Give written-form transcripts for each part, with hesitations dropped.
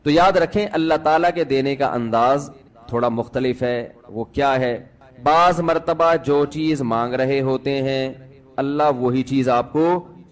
تو یاد رکھیں اللہ تعالیٰ کے دینے کا انداز تھوڑا مختلف ہے. وہ کیا ہے؟ بعض مرتبہ جو چیز مانگ رہے ہوتے ہیں اللہ وہی چیز آپ کو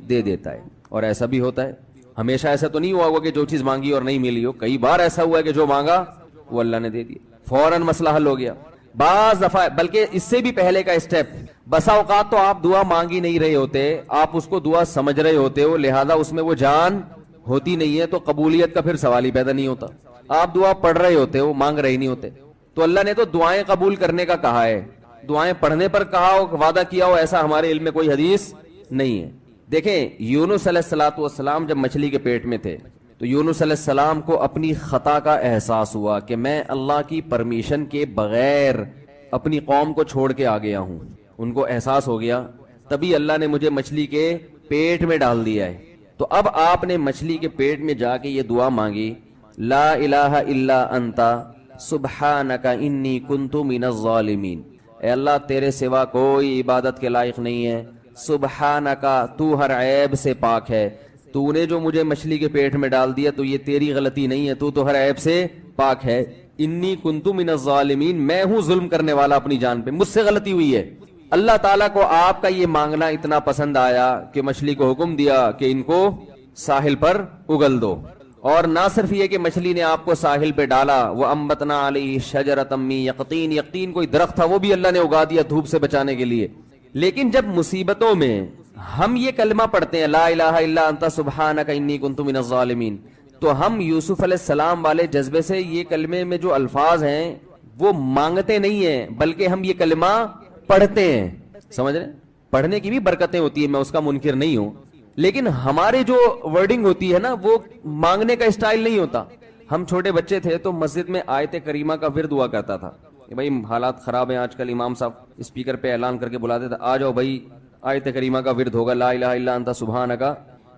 دے دیتا ہے. اور ایسا بھی ہوتا ہے, ہمیشہ ایسا تو نہیں ہوا ہوگا کہ جو چیز مانگی اور نہیں ملی ہو. کئی بار ایسا ہوا ہے کہ جو مانگا وہ اللہ نے دے دیا, فوراً مسئلہ حل ہو گیا. بعض دفعہ بلکہ اس سے بھی پہلے کا اسٹیپ, بسا اوقات تو آپ دعا مانگی نہیں رہے ہوتے, آپ اس کو دعا سمجھ رہے ہوتے ہو, لہذا اس میں وہ جان ہوتی نہیں ہے, تو قبولیت کا پھر سوال ہی پیدا نہیں ہوتا. آپ دعا پڑھ رہے ہوتے ہو, مانگ رہے نہیں ہوتے. تو اللہ نے تو دعائیں قبول کرنے کا کہا ہے, دعائیں پڑھنے پر کہا ہو, وعدہ کیا ہو, ایسا ہمارے علم میں کوئی حدیث نہیں ہے. دیکھیں یونس علیہ السلام جب مچھلی کے پیٹ میں تھے تو یونس علیہ السلام کو اپنی خطا کا احساس ہوا کہ میں اللہ کی پرمیشن کے بغیر اپنی قوم کو چھوڑ کے آ گیا ہوں. ان کو احساس ہو گیا, تبھی اللہ نے مجھے مچھلی کے پیٹ میں ڈال دیا ہے. تو اب آپ نے مچھلی کے پیٹ میں جا کے یہ دعا مانگی, لا الہ الا انت سبحانک انی کنت من الظالمین. اے اللہ تیرے سوا کوئی عبادت کے لائق نہیں ہے, سبحانکا تو ہر عیب سے پاک ہے, تو نے جو مجھے مچھلی کے پیٹ میں ڈال دیا تو یہ تیری غلطی نہیں ہے, تو ہر عیب سے پاک ہے. انی کنت من الظالمین, میں ہوں ظلم کرنے والا اپنی جان پہ, مجھ سے غلطی ہوئی ہے. اللہ تعالیٰ کو آپ کا یہ مانگنا اتنا پسند آیا کہ مچھلی کو حکم دیا کہ ان کو ساحل پر اگل دو. اور نہ صرف یہ کہ مچھلی نے آپ کو ساحل پہ ڈالا, وہ انبتنا علیہ شجرۃ من یقطین, یقطین کوئی درخت تھا وہ بھی اللہ نے اگا دیا دھوپ سے بچانے کے لیے. لیکن جب مصیبتوں میں ہم یہ کلمہ پڑھتے ہیں لا الہ الا انت سبحانک انی کنت من الظالمین, تو ہم یوسف علیہ السلام والے جذبے سے یہ کلمے میں جو الفاظ ہیں وہ مانگتے نہیں ہیں, بلکہ ہم یہ کلمہ پڑھتے ہیں. سمجھ رہے ہیں, پڑھنے کی بھی برکتیں ہوتی ہیں, میں اس کا منکر نہیں ہوں, لیکن ہمارے جو ورڈنگ ہوتی ہے نا وہ مانگنے کا اسٹائل نہیں ہوتا. ہم چھوٹے بچے تھے تو مسجد میں آیت کریمہ کا ورد ہوا کرتا تھا کہ بھائی حالات خراب ہیں آج کل, امام صاحب اسپیکر پہ اعلان کر کے بلاتے تھے, آ جاؤ بھائی آیت کریمہ کا ورد ہوگا, لا الہ الا انت سبحانک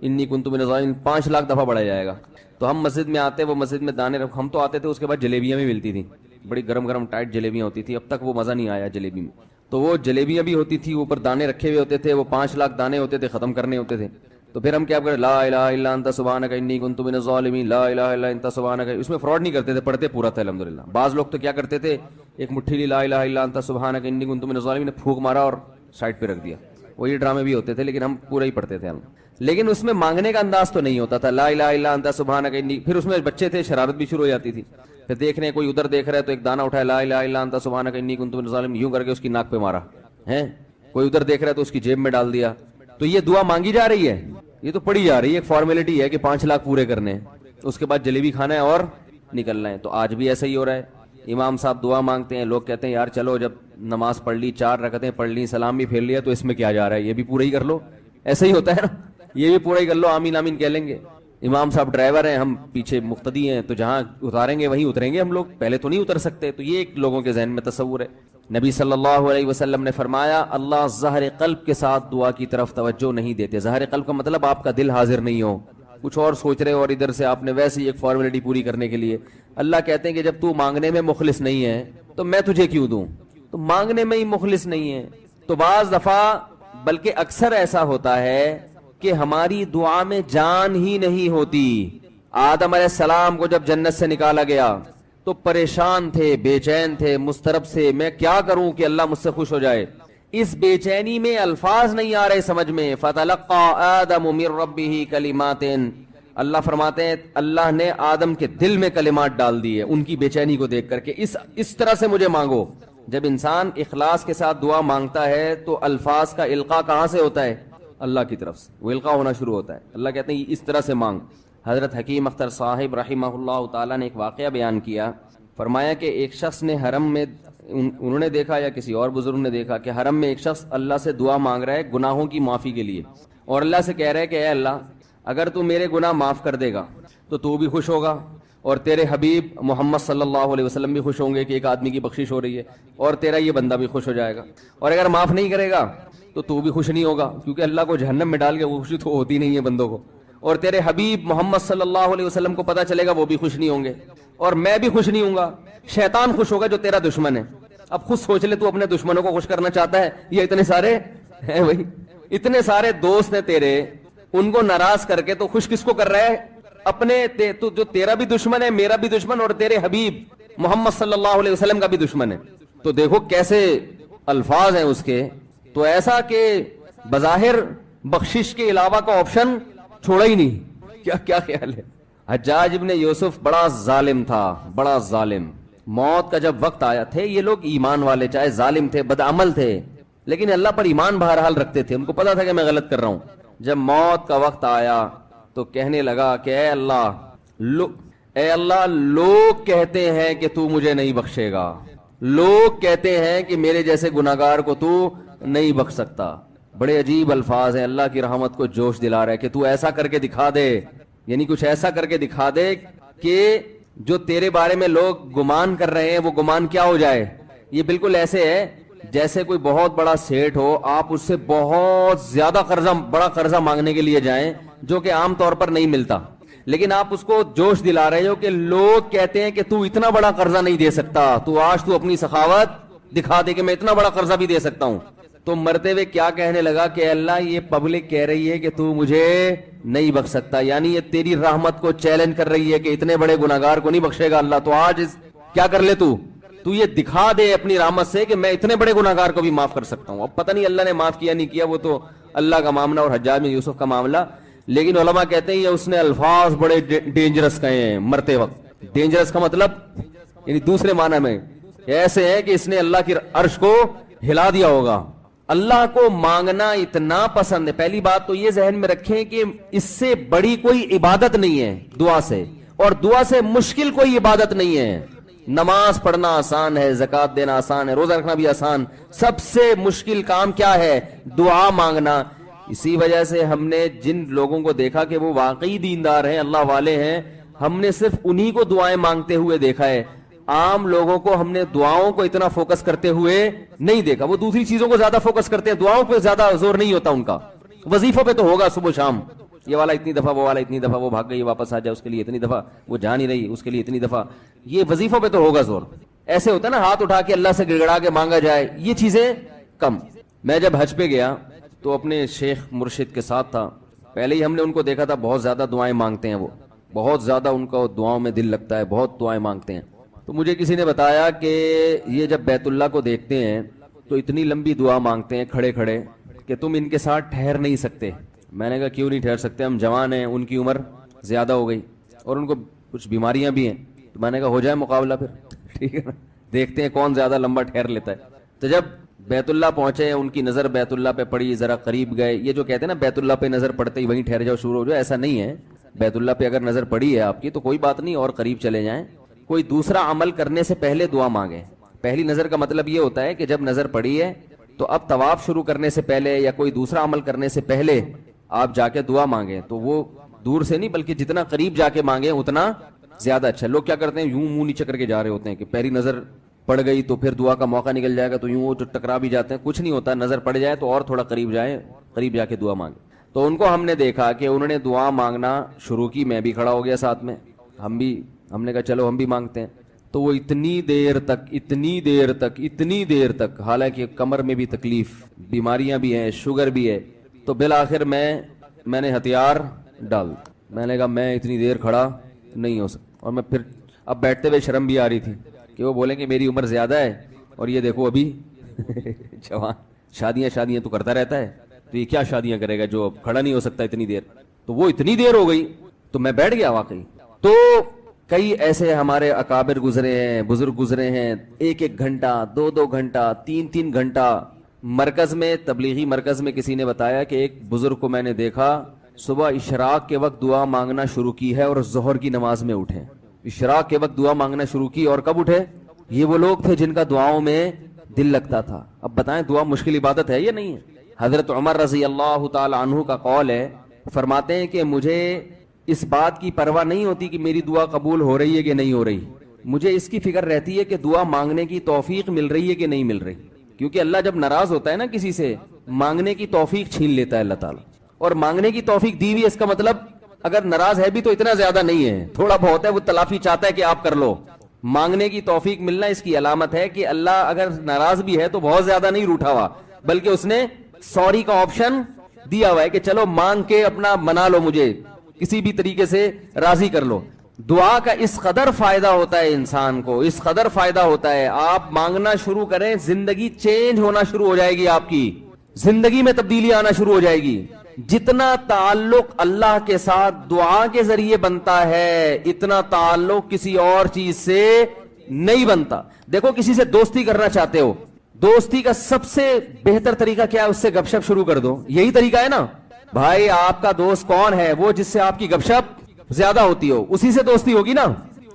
انی کنت من الظالمین, 5 لاکھ دفعہ پڑھا جائے گا. تو ہم مسجد میں آتے, وہ مسجد میں دانے ہم تو آتے تھے, اس کے بعد جلیبیاں بھی ملتی تھیں, بڑی گرم گرم ٹائٹ جلیبیاں ہوتی تھی. اب تک وہ مزہ نہیں آیا جلیبی میں. تو وہ جلیبیاں بھی ہوتی تھی, اوپر دانے رکھے ہوئے ہوتے تھے, وہ 5 لاکھ دانے ہوتے تھے, ختم کرنے ہوتے تھے. تو پھر ہم کیا کریں, لا الہ الا انت سبحانک انی کنت من الظالمین, لا الہ الا انت سبحانک. اس میں فراڈ نہیں کرتے تھے, پڑھتے پورا تھا الحمدللہ. بعض لوگ تو کیا کرتے تھے, ایک مٹھی لی لا الہ الا انت سبحانک انی کنت من الظالمین, پھونک مارا اور سائڈ پہ رکھ دیا. وہ یہ ڈرامے بھی ہوتے تھے, لیکن ہم پورا ہی پڑھتے تھے ہم. لیکن اس میں مانگنے کا انداز تو نہیں ہوتا تھا, لا الہ الا انت سبحانک انی. پھر اس میں بچے تھے, شرارت بھی شروع ہو جاتی تھی. پھر دیکھ رہے ہیں کوئی ادھر دیکھ رہا ہے تو ایک دانہ اٹھایا, لا الہ الا انت سبحانک انی کنت من الظالمین, یوں کر کے اس کی ناک پہ مارا ہے. کوئی ادھر دیکھ رہا ہے تو اس کی جیب میں ڈال دیا. تو یہ دعا مانگی جا رہی ہے, یہ تو پڑھی جا رہی ہے, ایک فارمیلٹی ہے کہ 5 لاکھ پورے کرنے ہیں, اس کے بعد جلیبی کھانا ہے اور نکلنا ہے. تو آج بھی ایسا ہی ہو رہا ہے. امام صاحب دعا مانگتے ہیں, لوگ کہتے ہیں یار چلو جب نماز پڑھ لی, 4 رکعتیں پڑھ لی, سلام بھی پھیر لیا, تو اس میں کیا جا رہا ہے, یہ بھی پورا ہی کر لو. ایسا ہی ہوتا ہے نا, یہ بھی پورا ہی کر لو, آمین آمین کہہ لیں گے. امام صاحب ڈرائیور ہیں, ہم پیچھے مقتدی ہیں, تو جہاں اتاریں گے وہیں اتریں گے ہم لوگ, پہلے تو نہیں اتر سکتے. تو یہ ایک لوگوں کے ذہن میں تصور ہے. نبی صلی اللہ علیہ وسلم نے فرمایا اللہ ظاہر قلب کے ساتھ دعا کی طرف توجہ نہیں دیتے. ظاہر قلب کا مطلب آپ کا دل حاضر نہیں ہو, کچھ اور سوچ رہے ہو, اور ادھر سے آپ نے ویسے ہی ایک فارمیلٹی پوری کرنے کے لیے. اللہ کہتے ہیں کہ جب تو مانگنے میں مخلص نہیں ہے تو میں تجھے کیوں دوں, تو مانگنے میں ہی مخلص نہیں ہے. تو بعض دفعہ بلکہ اکثر ایسا ہوتا ہے کہ ہماری دعا میں جان ہی نہیں ہوتی. آدم علیہ السلام کو جب جنت سے نکالا گیا تو پریشان تھے, بے چین تھے, مضطرب سے, میں کیا کروں کہ اللہ مجھ سے خوش ہو جائے. اس بے چینی میں الفاظ نہیں آ رہے سمجھ میں. فَتَلَقَّى آدَمُ مِن رَبِّهِ كَلِمَاتٍ, اللہ فرماتے ہیں اللہ نے آدم کے دل میں کلمات ڈال دیے ان کی بے چینی کو دیکھ کر کے, اس طرح سے مجھے مانگو. جب انسان اخلاص کے ساتھ دعا مانگتا ہے تو الفاظ کا القاء کہاں سے ہوتا ہے, اللہ کی طرف سے وہ القاء ہونا شروع ہوتا ہے. اللہ کہتے ہیں اس طرح سے مانگ. حضرت حکیم اختر صاحب رحمہ اللہ تعالیٰ نے ایک واقعہ بیان کیا, فرمایا کہ ایک شخص نے حرم میں, انہوں نے دیکھا یا کسی اور بزرگ نے دیکھا کہ حرم میں ایک شخص اللہ سے دعا مانگ رہا ہے گناہوں کی معافی کے لیے, اور اللہ سے کہہ رہا ہے کہ اے اللہ اگر تو میرے گناہ معاف کر دے گا تو بھی خوش ہوگا, اور تیرے حبیب محمد صلی اللہ علیہ وسلم بھی خوش ہوں گے کہ ایک آدمی کی بخشش ہو رہی ہے, اور تیرا یہ بندہ بھی خوش ہو جائے گا. اور اگر معاف نہیں کرے گا تو بھی خوش نہیں ہوگا, کیونکہ اللہ کو جہنم میں ڈال کے وہ خوشی تو ہوتی نہیں ہے بندوں کو. اور تیرے حبیب محمد صلی اللہ علیہ وسلم کو پتا چلے گا وہ بھی خوش نہیں ہوں گے, اور میں بھی خوش نہیں ہوں گا. شیطان خوش ہوگا جو تیرا دشمن ہے. اب خود سوچ لے, تو اپنے دشمنوں کو خوش کرنا چاہتا ہے, یہ اتنے سارے ہیں بھائی, اتنے سارے دوست ہیں تیرے, ان کو ناراض کر کے تو خوش کس کو کر رہا ہے, اپنے تو جو تیرا بھی دشمن ہے میرا بھی دشمن اور تیرے حبیب محمد صلی اللہ علیہ وسلم کا بھی دشمن ہے. تو دیکھو کیسے الفاظ ہیں اس کے. تو ایسا کہ بظاہر بخشش کے علاوہ کا آپشن چھوڑا ہی نہیں. کیا خیال ہے؟ حجاج ابن یوسف بڑا ظالم تھا, بڑا ظالم. موت کا جب وقت آیا تھے یہ لوگ ایمان والے, چاہے ظالم تھے بدعمل تھے لیکن اللہ پر ایمان بہرحال رکھتے تھے. ان کو پتا تھا کہ میں غلط کر رہا ہوں. جب موت کا وقت آیا تو کہنے لگا کہ اے اللہ لوگ کہتے ہیں کہ تو مجھے نہیں بخشے گا, لوگ کہتے ہیں کہ میرے جیسے گناہگار کو تو نہیں بخش سکتا. بڑے عجیب الفاظ ہیں, اللہ کی رحمت کو جوش دلا رہا ہے کہ تو ایسا کر کے دکھا دے, یعنی کچھ ایسا کر کے دکھا دے کہ جو تیرے بارے میں لوگ گمان کر رہے ہیں وہ گمان کیا ہو جائے. یہ بالکل ایسے ہے جیسے کوئی بہت بڑا سیٹ ہو, آپ اس سے بہت زیادہ بڑا قرضہ مانگنے کے لیے جائیں جو کہ عام طور پر نہیں ملتا, لیکن آپ اس کو جوش دلا رہے ہو کہ لوگ کہتے ہیں کہ تو اتنا بڑا قرضہ نہیں دے سکتا, تو آج تو اپنی سخاوت دکھا دے کہ میں اتنا بڑا قرضہ بھی دے سکتا ہوں. تو مرتے ہوئے کیا کہنے لگا کہ اللہ یہ پبلک کہہ رہی ہے کہ تو مجھے نہیں بخش سکتا, یعنی یہ تیری رحمت کو چیلنج کر رہی ہے کہ اتنے بڑے گناہگار کو نہیں بخشے گا اللہ. تو آج کیا کر لے, تو یہ دکھا دے اپنی رحمت سے کہ میں اتنے بڑے گناہگار کو بھی معاف کر سکتا ہوں. اب پتہ نہیں اللہ نے معاف کیا نہیں کیا, وہ تو اللہ کا معاملہ اور حجاج بن یوسف کا معاملہ. لیکن علماء کہتے ہیں یہ اس نے الفاظ بڑے ڈینجرس کہے ہیں مرتے وقت. ڈینجرس کا مطلب یعنی دوسرے معنی میں ایسے ہے کہ اس نے اللہ کی عرش کو ہلا دیا ہوگا. اللہ کو مانگنا اتنا پسند ہے. پہلی بات تو یہ ذہن میں رکھیں کہ اس سے بڑی کوئی عبادت نہیں ہے دعا سے, اور دعا سے مشکل کوئی عبادت نہیں ہے. نماز پڑھنا آسان ہے, زکات دینا آسان ہے, روزہ رکھنا بھی آسان. سب سے مشکل کام کیا ہے؟ دعا مانگنا. اسی وجہ سے ہم نے جن لوگوں کو دیکھا کہ وہ واقعی دیندار ہیں, اللہ والے ہیں, ہم نے صرف انہی کو دعائیں مانگتے ہوئے دیکھا ہے. عام لوگوں کو ہم نے دعاؤں کو اتنا فوکس کرتے ہوئے نہیں دیکھا. وہ دوسری چیزوں کو زیادہ فوکس کرتے ہیں, دعاؤں پہ زیادہ زور نہیں ہوتا ان کا. وظیفوں پہ تو ہوگا صبح شام, یہ والا اتنی دفعہ, وہ والا اتنی دفعہ, وہ بھاگ گئی واپس آ جائے اس کے لیے اتنی دفعہ, وہ جا نہیں رہی اس کے لیے اتنی دفعہ. یہ وظیفوں پہ تو ہوگا زور. ایسے ہوتا ہے نا ہاتھ اٹھا کے اللہ سے گڑگڑا کے مانگا جائے, یہ چیزیں کم. میں جب حج پہ گیا تو اپنے شیخ مرشد کے ساتھ تھا. پہلے ہی ہم نے ان کو دیکھا تھا بہت زیادہ دعائیں مانگتے ہیں, وہ بہت زیادہ ان کو دعاؤں میں دل لگتا ہے, بہت دعائیں مانگتے ہیں. تو مجھے کسی نے بتایا کہ یہ جب بیت اللہ کو دیکھتے ہیں تو اتنی لمبی دعا مانگتے ہیں کھڑے کھڑے کہ تم ان کے ساتھ ٹھہر نہیں سکتے. میں نے کہا کیوں نہیں ٹھہر سکتے, ہم جوان ہیں, ان کی عمر زیادہ ہو گئی اور ان کو کچھ بیماریاں بھی ہیں. تو میں نے کہا ہو جائے مقابلہ پھر, ٹھیک ہے نا, دیکھتے ہیں کون زیادہ لمبا ٹھہر لیتا ہے. تو جب بیت اللہ پہنچے, ان کی نظر بیت اللہ پہ پڑی, ذرا قریب گئے. یہ جو کہتے ہیں نا بیت اللہ پہ نظر پڑتے ہی وہیں ٹھہر جاؤ شروع ہو جاؤ, ایسا نہیں ہے. بیت اللہ پہ اگر نظر پڑی ہے آپ کی تو کوئی بات نہیں, اور قریب چلے جائیں. کوئی دوسرا عمل کرنے سے پہلے دعا مانگیں. پہلی نظر کا مطلب یہ ہوتا ہے کہ جب نظر پڑی ہے تو اب طواف شروع کرنے سے پہلے یا کوئی دوسرا عمل کرنے سے پہلے آپ جا کے دعا مانگیں. تو وہ دور سے نہیں بلکہ جتنا قریب جا کے مانگیں اتنا زیادہ اچھا. لوگ کیا کرتے ہیں, یوں منہ نیچے کر کے جا رہے ہوتے ہیں کہ پہلی نظر پڑ گئی تو پھر دعا کا موقع نکل جائے گا, تو یوں وہ ٹکرا بھی جاتے ہیں. کچھ نہیں ہوتا, نظر پڑ جائے تو اور تھوڑا قریب جائیں, قریب جا کے دعا مانگیں. تو ان کو ہم نے دیکھا کہ انہوں نے دعا مانگنا شروع کی, میں بھی کھڑا ہو گیا ساتھ میں, ہم نے کہا چلو ہم بھی مانگتے ہیں. تو وہ اتنی دیر تک حالانکہ کمر میں بھی تکلیف, بیماریاں بھی ہیں, شوگر بھی ہے. تو بالآخر میں نے ہتھیار ڈال, میں نے کہا میں اتنی دیر کھڑا نہیں ہو سکتا. اور میں پھر اب بیٹھتے ہوئے شرم بھی آ رہی تھی کہ وہ بولیں کہ میری عمر زیادہ ہے اور یہ دیکھو ابھی جوان, شادیاں تو کرتا رہتا ہے, تو یہ کیا شادیاں کرے گا جو کھڑا نہیں ہو سکتا اتنی دیر. تو وہ اتنی دیر ہو گئی تو میں بیٹھ گیا واقعی. تو کئی ایسے ہمارے اکابر گزرے ہیں, بزرگ گزرے ہیں, 1 گھنٹہ 2 گھنٹہ 3 گھنٹہ. مرکز میں, تبلیغی مرکز میں کسی نے بتایا کہ ایک بزرگ کو میں نے دیکھا صبح اشراق کے وقت دعا مانگنا شروع کی ہے اور ظہر کی نماز میں اٹھے. اشراق کے وقت دعا مانگنا شروع کی اور کب اٹھے؟ یہ وہ لوگ تھے جن کا دعاؤں میں دل لگتا تھا. اب بتائیں دعا مشکل عبادت ہے یا نہیں ہے؟ حضرت عمر رضی اللہ تعالی عنہ کا قول ہے, فرماتے ہیں کہ مجھے اس بات کی پرواہ نہیں ہوتی کہ میری دعا قبول ہو رہی ہے کہ نہیں ہو رہی, مجھے اس کی فکر رہتی ہے کہ دعا مانگنے کی توفیق مل رہی ہے کہ نہیں مل رہی. کیونکہ اللہ جب ناراض ہوتا ہے نا کسی سے, مانگنے کی توفیق چھین لیتا ہے اللہ تعالیٰ. اور مانگنے کی توفیق دی ہوئی, اس کا مطلب اگر ناراض ہے بھی تو اتنا زیادہ نہیں ہے, تھوڑا بہت ہے, وہ تلافی چاہتا ہے کہ آپ کر لو. مانگنے کی توفیق ملنا اس کی علامت ہے کہ اللہ اگر ناراض بھی ہے تو بہت زیادہ نہیں روٹھا ہوا, بلکہ اس نے سوری کا آپشن دیا ہوا ہے کہ چلو مانگ کے اپنا منا لو مجھے, کسی بھی طریقے سے راضی کر لو. دعا کا اس قدر فائدہ ہوتا ہے انسان کو, اس قدر فائدہ ہوتا ہے, آپ مانگنا شروع کریں, زندگی چینج ہونا شروع ہو جائے گی, آپ کی زندگی میں تبدیلی آنا شروع ہو جائے گی. جتنا تعلق اللہ کے ساتھ دعا کے ذریعے بنتا ہے اتنا تعلق کسی اور چیز سے نہیں بنتا. دیکھو کسی سے دوستی کرنا چاہتے ہو, دوستی کا سب سے بہتر طریقہ کیا ہے؟ اس سے گپ شپ شروع کر دو. یہی طریقہ ہے نا بھائی. آپ کا دوست کون ہے؟ وہ جس سے آپ کی گپ شپ زیادہ ہوتی ہو, اسی سے دوستی ہوگی نا.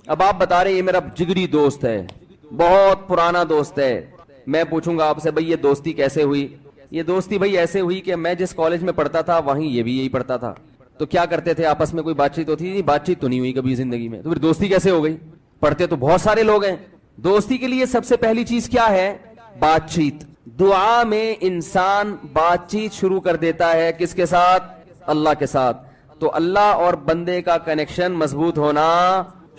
اب آپ بتا رہے یہ میرا جگری دوست ہے, بہت پرانا دوست ہے. میں پوچھوں گا آپ سے بھائی یہ دوستی کیسے ہوئی؟ یہ دوستی بھائی ایسے ہوئی کہ میں جس کالج میں پڑھتا تھا وہیں یہ بھی یہی پڑھتا تھا, تو کیا کرتے تھے آپس میں, کوئی بات چیت ہوتی تھی؟ بات چیت تو نہیں ہوئی کبھی زندگی میں, تو پھر دوستی کیسے ہو گئی؟ پڑھتے تو بہت سارے لوگ ہیں. دوستی کے لیے سب سے پہلی چیز کیا ہے؟ بات چیت. دعا میں انسان بات چیت شروع کر دیتا ہے کس کے ساتھ؟ اللہ کے ساتھ. تو اللہ اور بندے کا کنیکشن مضبوط ہونا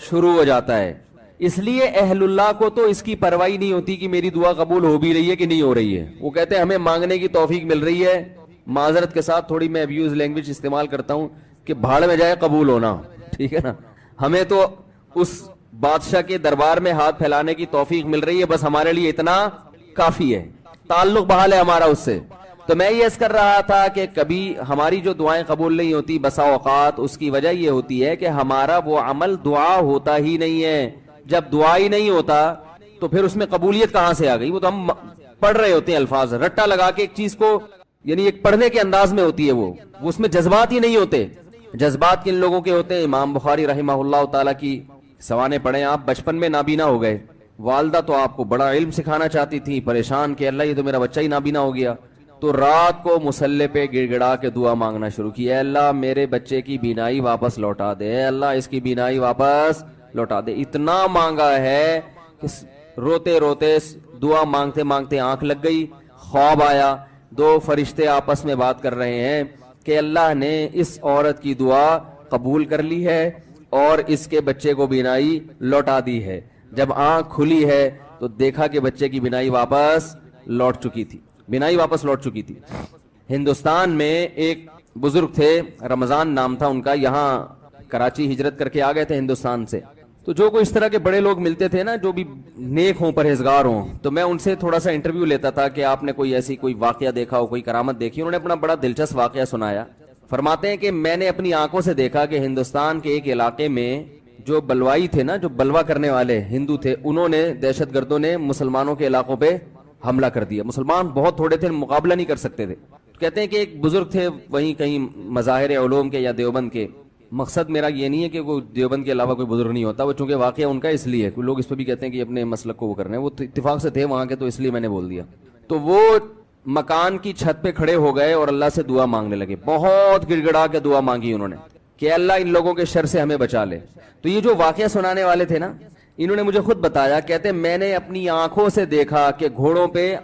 شروع ہو جاتا ہے. اس لیے اہل اللہ کو تو اس کی پرواہ نہیں ہوتی کہ میری دعا قبول ہو بھی رہی ہے کہ نہیں ہو رہی ہے. وہ کہتے ہیں ہمیں مانگنے کی توفیق مل رہی ہے. معذرت کے ساتھ تھوڑی میں ابیوز لینگویج استعمال کرتا ہوں کہ بھاڑ میں جائے قبول ہونا, ٹھیک ہے نا. ہمیں تو اس بادشاہ کے دربار میں ہاتھ پھیلانے کی توفیق مل رہی ہے, بس ہمارے لیے اتنا کافی ہے. تعلق بحال ہے ہمارا اس سے. تو میں یہ عرض کر رہا تھا کہ کبھی ہماری جو دعائیں قبول نہیں ہوتی بسا اوقات اس کی وجہ یہ ہوتی ہے کہ ہمارا وہ عمل دعا ہوتا ہی نہیں ہے. جب دعا ہی نہیں ہوتا تو پھر اس میں قبولیت کہاں سے آ گئی؟ وہ تو ہم پڑھ رہے ہوتے ہیں الفاظ رٹا لگا کے ایک چیز کو, یعنی ایک پڑھنے کے انداز میں ہوتی ہے, وہ اس میں جذبات ہی نہیں ہوتے. جذبات کن لوگوں کے ہوتے ہیں؟ امام بخاری رحمہ اللہ تعالیٰ کی سوانے پڑھیں آپ. بچپن میں نابینا ہو گئے, والدہ تو آپ کو بڑا علم سکھانا چاہتی تھی, پریشان کہ اللہ یہ تو میرا بچہ ہی نابینا ہو گیا. تو رات کو مصلے پہ گڑ گڑا کے دعا مانگنا شروع کی, اے اللہ میرے بچے کی بینائی واپس لوٹا دے, اے اللہ اس کی بینائی واپس لوٹا دے. اتنا مانگا ہے کہ روتے روتے دعا مانگتے مانگتے آنکھ لگ گئی, خواب آیا, دو فرشتے آپس میں بات کر رہے ہیں کہ اللہ نے اس عورت کی دعا قبول کر لی ہے اور اس کے بچے کو بینائی لوٹا دی ہے. جب آنکھ کھلی ہے تو دیکھا کہ بچے کی بینائی واپس لوٹ چکی تھی, بینائی واپس لوٹ چکی تھی. ہندوستان میں ایک بزرگ تھے, رمضان نام تھا ان کا, یہاں کراچی ہجرت کر کے آ گئے تھے ہندوستان سے. تو جو کوئی اس طرح کے بڑے لوگ ملتے تھے نا جو بھی نیک ہوں پرہیزگار ہوں, تو میں ان سے تھوڑا سا انٹرویو لیتا تھا کہ آپ نے کوئی ایسی کوئی واقعہ دیکھا ہو, کوئی کرامت دیکھی. انہوں نے اپنا بڑا دلچسپ واقعہ سنایا. فرماتے ہیں کہ میں نے اپنی آنکھوں سے دیکھا کہ ہندوستان کے ایک علاقے میں جو بلوائی تھے نا, جو بلوا کرنے والے ہندو تھے, انہوں نے, دہشت گردوں نے مسلمانوں کے علاقوں پہ حملہ کر دیا. مسلمان بہت تھوڑے تھے, مقابلہ نہیں کر سکتے تھے. کہتے ہیں کہ ایک بزرگ تھے وہیں کہیں مظاہر علوم کے یا دیوبند کے. مقصد میرا یہ نہیں ہے کہ کوئی دیوبند کے علاوہ کوئی بزرگ نہیں ہوتا, وہ چونکہ واقعہ ان کا اس لیے, کوئی لوگ اس پہ بھی کہتے ہیں کہ اپنے مسلک کو وہ کرنا ہے, وہ اتفاق سے تھے وہاں کے, تو اس لیے میں نے بول دیا. تو وہ مکان کی چھت پہ کھڑے ہو گئے اور اللہ سے دعا مانگنے لگے. بہت گڑ گڑا کے دعا مانگی انہوں نے کہ اللہ ان لوگوں کے شر سے ہمیں بچا لے. تو یہ جو واقعہ سنانے والے تھے نا, انہوں نے مجھے خود بتایا, کہتے میں نے اپنی آنکھوں سے دیکھا کہ گھوڑوں پہ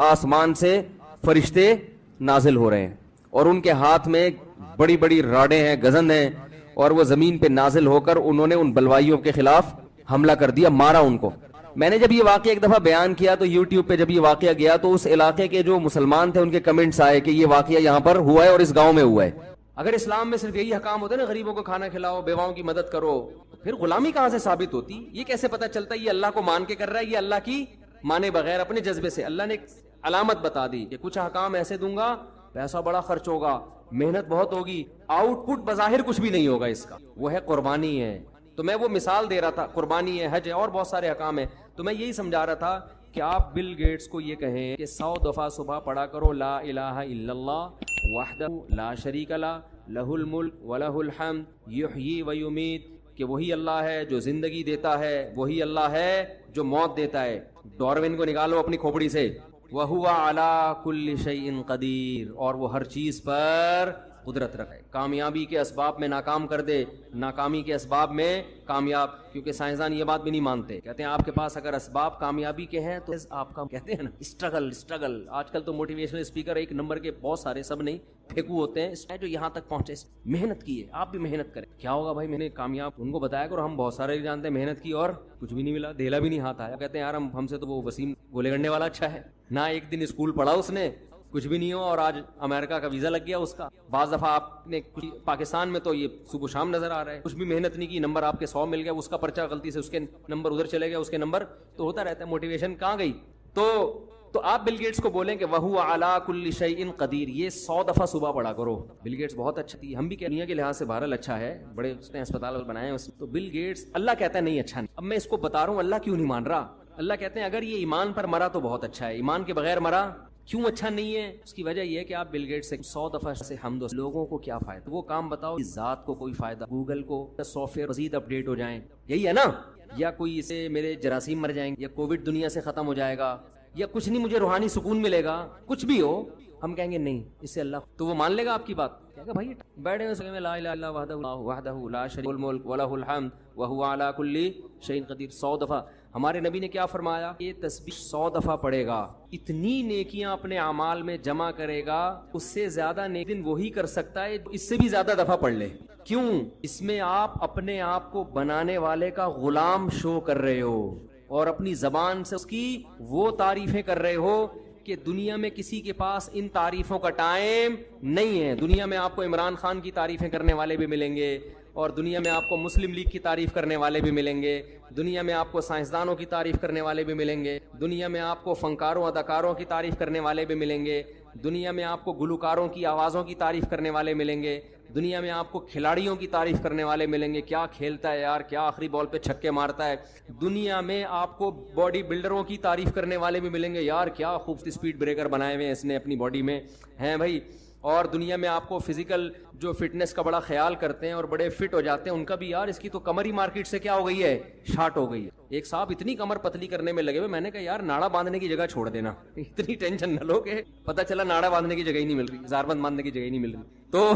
آسمان سے فرشتے نازل ہو رہے ہیں اور ان کے ہاتھ میں بڑی بڑی راڑیں ہیں, گزند ہیں, اور وہ زمین پہ نازل ہو کر انہوں نے ان بلوائیوں کے خلاف حملہ کر دیا, مارا ان کو. میں نے جب یہ واقعہ ایک دفعہ بیان کیا تو یوٹیوب پہ جب یہ واقعہ گیا تو اس علاقے کے جو مسلمان تھے ان کے کمنٹس آئے کہ یہ واقعہ یہاں پر ہوا ہے اور اس گاؤں میں ہوا ہے. اگر اسلام میں صرف یہی حکام ہوتے نا, غریبوں کو کھانا کھلاؤ, بیواؤں کی مدد کرو, پھر غلامی کہاں سے ثابت ہوتی؟ یہ کیسے پتہ چلتا ہے یہ اللہ کو مان کے کر رہا ہے, یہ اللہ کی مانے بغیر اپنے جذبے سے؟ اللہ نے ایک علامت بتا دی کہ کچھ حکام ایسے دوں گا, پیسہ بڑا خرچ ہوگا, محنت بہت ہوگی, آؤٹ پٹ بظاہر کچھ بھی نہیں ہوگا اس کا, وہ ہے قربانی ہے. تو میں وہ مثال دے رہا تھا, قربانی ہے, حج ہے, اور بہت سارے حکام ہیں. تو میں یہی سمجھا رہا تھا کہ آپ بل گیٹس کو یہ کہیں کہ 100 دفعہ صبح پڑھا کرو لا الہ الا اللہ وحدہ لا شریک لہ لہ الملک ولہ الحمد یحیی و یمیت, کہ وہی اللہ ہے جو زندگی دیتا ہے, وہی اللہ ہے جو موت دیتا ہے. ڈاروین کو نکالو اپنی کھوپڑی سے, وَهُوَ عَلَى كُلِّ شَيْءٍ قَدِيرٌ, اور وہ ہر چیز پر قدرت رکھے. کامیابی کے اسباب میں ناکام کر دے, ناکامی کے اسباب میں کامیاب. کیونکہ سائنسدان یہ بات بھی نہیں مانتے, کہتے ہیں آپ کے پاس اگر اسباب کامیابی کے ہیں تو آپ کا, کہتے ہیں نا اسٹرگل. آج کل تو موٹیویشنل اسپیکر ایک نمبر کے بہت سارے, سب نہیں پھینکو ہوتے ہیں جو یہاں تک پہنچے. محنت کی ہے, آپ بھی محنت کریں. کیا ہوگا بھائی, میں نے کامیاب ان کو بتایا کرو, ہم بہت سارے جانتے ہیں محنت کی اور کچھ بھی نہیں ملا, دھیلا بھی نہیں ہاتھ آیا. کہتے ہیں یار ہم سے تو وہ وسیم گولے گنڈے والا اچھا ہے, نہ ایک دن اسکول پڑھا اس نے, کچھ بھی نہیں ہو اور آج امریکہ کا ویزا لگ گیا اس کا. بعض دفعہ آپ نے پاکستان میں تو یہ صبح شام نظر آ رہا ہے, کچھ بھی محنت نہیں کی, نمبر آپ کے 100 مل گیا, اس کا پرچہ غلطی سے اس کے نمبر ادھر چلے گیا, اس کے نمبر تو ہوتا رہتا ہے. موٹیویشن کہاں گئی؟ تو آپ بل گیٹس کو بولیں کہ وَهُوَ عَلَىٰ كُلِّ شَيْءٍ قَدِيرٌ, یہ 100 دفعہ صبح پڑھا کرو. بل گیٹس بہت اچھا تھی, ہم بھی دنیا کے لحاظ سے بہرحال اچھا ہے, بڑے اس نے اسپتال بنائے ہیں, تو بل گیٹس اللہ کہتا ہے نہیں اچھا نہیں. اب میں اس کو بتا رہا ہوں اللہ کیوں نہیں مان رہا. اللہ کہتے ہیں اگر یہ ایمان پر مرا تو بہت اچھا ہے, ایمان کے بغیر مرا کیوں اچھا نہیں ہے. اس کی وجہ یہ ہے کہ آپ بل گیٹس سے 100 دفعہ سے حمد, لوگوں کو کیا فائدہ, وہ کام بتاؤ ذات کو کوئی فائدہ, گوگل کو سافٹ ویئر مزید اپڈیٹ ہو جائیں, یہی ہے نا, یا کوئی اسے میرے جراثیم مر جائیں گے, یا کووڈ دنیا سے ختم ہو جائے گا, یا کچھ نہیں مجھے روحانی سکون ملے گا, کچھ بھی ہو, ہم کہیں گے نہیں اس سے اللہ, تو وہ مان لے گا آپ کی بات. کہے گا بھائی بیٹھے ہیں لا الہ الا وحدہ لا شریک له الملک وله الحمد وهو على كل شيء قدیر. 100 دفعہ ہمارے نبی نے کیا فرمایا, یہ تسبیح 100 دفعہ پڑھے گا, اتنی نیکیاں اپنے اعمال میں جمع کرے گا, اس سے زیادہ نیکی وہی کر سکتا ہے اس سے بھی زیادہ دفعہ پڑھ لے. کیوں؟ اس میں آپ اپنے آپ کو بنانے والے کا غلام شو کر رہے ہو, اور اپنی زبان سے اس کی وہ تعریفیں کر رہے ہو کہ دنیا میں کسی کے پاس ان تعریفوں کا ٹائم نہیں ہے. دنیا میں آپ کو عمران خان کی تعریفیں کرنے والے بھی ملیں گے, اور دنیا میں آپ کو مسلم لیگ کی تعریف کرنے والے بھی ملیں گے, دنیا میں آپ کو سائنسدانوں کی تعریف کرنے والے بھی ملیں گے, دنیا میں آپ کو فنکاروں اداکاروں کی تعریف کرنے والے بھی ملیں گے, دنیا میں آپ کو گلوکاروں کی آوازوں کی تعریف کرنے والے ملیں گے, دنیا میں آپ کو کھلاڑیوں کی تعریف کرنے والے ملیں گے, کیا کھیلتا ہے یار, کیا آخری بال پہ چھکے مارتا ہے. دنیا میں آپ کو باڈی بلڈروں کی تعریف کرنے والے بھی ملیں گے, یار کیا خوبصورت اسپیڈ بریکر بنائے ہوئے ہیں اس نے اپنی باڈی میں, ہیں بھائی. اور دنیا میں آپ کو فزیکل جو فٹنس کا بڑا خیال کرتے ہیں اور بڑے فٹ ہو جاتے ہیں, ان کا بھی یار اس کی تو کمر ہی مارکیٹ سے کیا ہو گئی ہے, شارٹ ہو گئی ہے. ایک صاحب اتنی کمر پتلی کرنے میں لگے ہوئے, میں نے کہا یار ناڑا باندھنے کی جگہ چھوڑ دینا, اتنی ٹینشن نہ لو کہ پتہ چلا ناڑا باندھنے کی جگہ ہی نہیں مل رہی, زار بند باندھنے کی جگہ ہی نہیں مل رہی. تو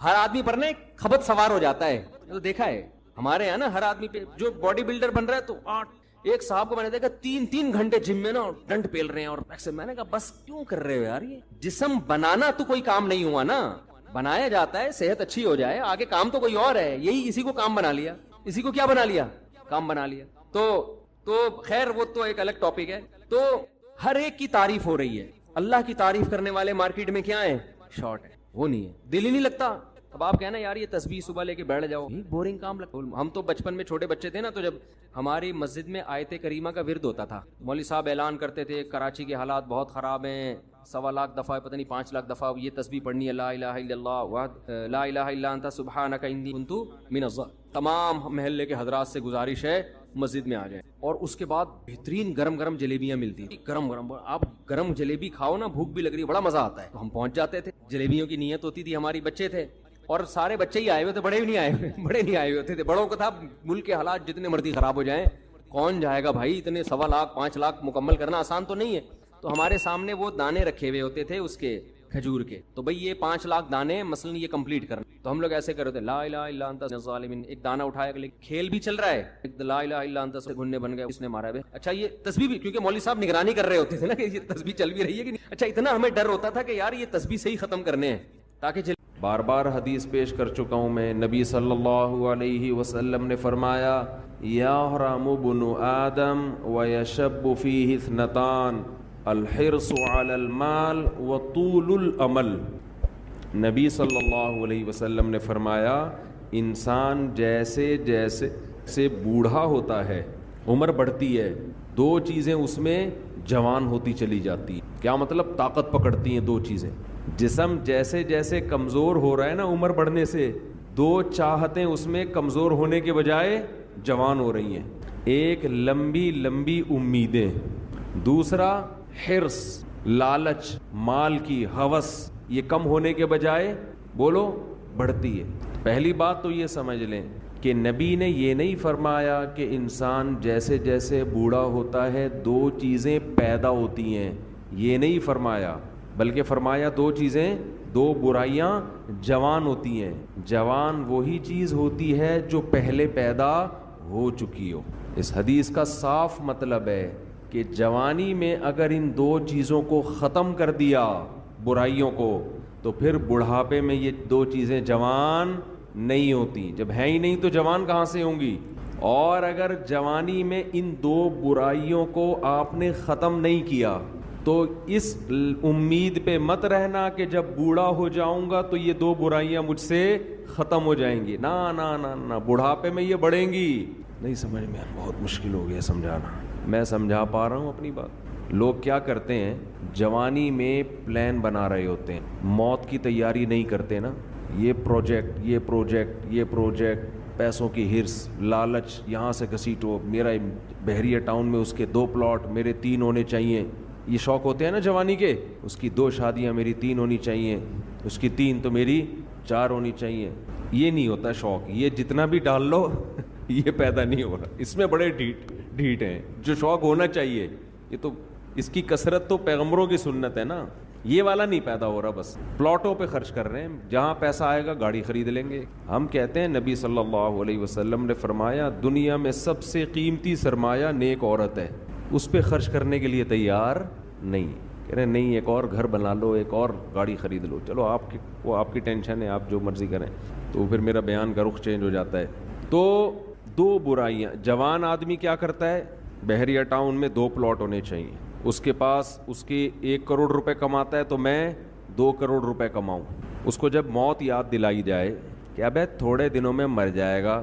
ہر آدمی پر نا خبت سوار ہو جاتا ہے, تو دیکھا ہے ہمارے یہاں نا ہر آدمی پہ جو باڈی بلڈر بن رہا ہے, تو ایک صاحب کو میں نے دیکھا 3 گھنٹے جم میں نا ڈنڈ پیل رہے ہیں, اور میں نے کہا بس کیوں کر رہے ہو یار, یہ جسم بنانا تو کوئی کام نہیں ہوا نا, بنایا جاتا ہے صحت اچھی ہو جائے, آگے کام تو کوئی اور ہے, یہی اسی کو کام بنا لیا, اسی کو کیا بنا لیا, کام بنا لیا. تو خیر وہ تو ایک الگ ٹاپک ہے. تو ہر ایک کی تعریف ہو رہی ہے, اللہ کی تعریف کرنے والے مارکیٹ میں کیا ہیں, شارٹ ہے, وہ نہیں ہے, دل ہی نہیں لگتا. اب آپ کہنا یار یہ تسبیح صبح لے کے بیٹھ جاؤ, بورنگ کام لگتا. ہم تو بچپن میں چھوٹے بچے تھے نا, تو جب ہماری مسجد میں آیت کریمہ کا ورد ہوتا تھا, مولوی صاحب اعلان کرتے تھے کراچی کے حالات بہت خراب ہیں, 1.25 لاکھ دفعہ پتہ نہیں 5 لاکھ دفعہ یہ تسبیح پڑھنی ہے, لا الہ الا اللہ لا الہ الا انت سبحانک انی کنت من الظالمین. تمام محلے کے حضرات سے گزارش ہے مسجد میں آ جائیں. اور اس کے بعد بہترین گرم گرم جلیبیاں ملتی تھی, گرم گرم, آپ گرم جلیبی کھاؤ نا, بھوک بھی لگ رہی, بڑا مزہ آتا ہے. تو ہم پہنچ جاتے تھے, جلیبیوں کی نیت ہوتی تھی, ہماری بچے تھے, اور سارے بچے ہی آئے ہوئے تھے, بڑے بھی نہیں آئے ہوئے, بڑے نہیں آئے ہوئے ہوتے تھے. بڑوں کو تھا ملک کے حالات جتنے مرضی خراب ہو جائیں, کون جائے گا بھائی, اتنے 1.25 لاکھ 5 لاکھ مکمل کرنا آسان تو نہیں ہے. تو ہمارے سامنے وہ دانے رکھے ہوئے ہوتے تھے اس کے کھجور کے, تو بھئی یہ 5 لاکھ دانے مثلا یہ کمپلیٹ کرنا, تو ہم لوگ ایسے کر رہے تھے لا الہ الا انت الظالمین, ایک دانہ اٹھایا, کھیل بھی چل رہا ہے, ایک لا الہ الا انت سے گھننے بن گئے, اس نے مارا ہے. اچھا یہ تسبیح بھی, کیونکہ مولوی صاحب نگرانی کر رہے ہوتے تھے نا کہ یہ تسبیح چل بھی رہی ہے کہ نہیں. اچھا اتنا ہمیں ڈر ہوتا تھا کہ یار یہ تسبیح سے ہی ختم کرنے ہیں تاکہ بار بار حدیث پیش کر چکا ہوں میں, نبی صلی اللہ علیہ وسلم نے فرمایا یحرم ابن آدم ویشب فیہ اثنتان الحرص علی المال وطول العمل. نبی صلی اللہ علیہ وسلم نے فرمایا انسان جیسے جیسے سے بوڑھا ہوتا ہے, عمر بڑھتی ہے, 2 چیزیں اس میں جوان ہوتی چلی جاتی ہیں. کیا مطلب؟ طاقت پکڑتی ہیں 2 چیزیں. جسم جیسے جیسے کمزور ہو رہا ہے نا عمر بڑھنے سے, 2 چاہتیں اس میں کمزور ہونے کے بجائے جوان ہو رہی ہیں. ایک لمبی لمبی امیدیں, دوسرا حرص لالچ مال کی ہوس, یہ کم ہونے کے بجائے بولو بڑھتی ہے. پہلی بات تو یہ سمجھ لیں کہ نبی نے یہ نہیں فرمایا کہ انسان جیسے جیسے بوڑھا ہوتا ہے 2 چیزیں پیدا ہوتی ہیں, یہ نہیں فرمایا, بلکہ فرمایا 2 چیزیں, 2 برائیاں جوان ہوتی ہیں. جوان وہی چیز ہوتی ہے جو پہلے پیدا ہو چکی ہو. اس حدیث کا صاف مطلب ہے کہ جوانی میں اگر ان 2 چیزوں کو ختم کر دیا برائیوں کو, تو پھر بڑھاپے میں یہ 2 چیزیں جوان نہیں ہوتی. جب ہیں ہی نہیں تو جوان کہاں سے ہوں گی؟ اور اگر جوانی میں ان 2 برائیوں کو آپ نے ختم نہیں کیا تو اس امید پہ مت رہنا کہ جب بوڑھا ہو جاؤں گا تو یہ 2 برائیاں مجھ سے ختم ہو جائیں گی. نا نا نا نا, بڑھاپے میں یہ بڑھیں گی. نہیں سمجھ میں, بہت مشکل ہو گیا سمجھانا. میں سمجھا پا رہا ہوں اپنی بات. لوگ کیا کرتے ہیں, جوانی میں پلان بنا رہے ہوتے ہیں, موت کی تیاری نہیں کرتے نا. یہ پروجیکٹ, پیسوں کی ہرس, لالچ, یہاں سے گھسیٹو, میرا بحریہ ٹاؤن میں اس کے 2 پلاٹ, میرے 3 ہونے چاہیے. یہ شوق ہوتے ہیں نا جوانی کے, اس کی 2 شادیاں میری 3 ہونی چاہیے, اس کی 3 تو میری 4 ہونی چاہیے. یہ نہیں ہوتا شوق. یہ جتنا بھی ڈال لو یہ پیدا نہیں ہو رہا. اس میں بڑے ڈھیٹ ہیں. جو شوق ہونا چاہیے, یہ تو اس کی کثرت تو پیغمبروں کی سنت ہے نا. یہ والا نہیں پیدا ہو رہا, بس پلاٹوں پہ خرچ کر رہے ہیں. جہاں پیسہ آئے گا گاڑی خرید لیں گے. ہم کہتے ہیں نبی صلی اللہ علیہ وسلم نے فرمایا دنیا میں سب سے قیمتی سرمایہ نیک عورت ہے. اس پہ خرچ کرنے کے لیے تیار نہیں. کہہ رہے نہیں, ایک اور گھر بنا لو, ایک اور گاڑی خرید لو. چلو وہ آپ کی ٹینشن ہے, آپ جو مرضی کریں. تو پھر میرا بیان کا رخ چینج ہو جاتا ہے. تو 2 برائیاں. جوان آدمی کیا کرتا ہے, بحریہ ٹاؤن میں 2 پلاٹ ہونے چاہیے. اس کے پاس اس کے 1 کروڑ روپے کماتا ہے تو میں 2 کروڑ روپے کماؤں. اس کو جب موت یاد دلائی جائے کہ ابے تھوڑے دنوں میں مر جائے گا,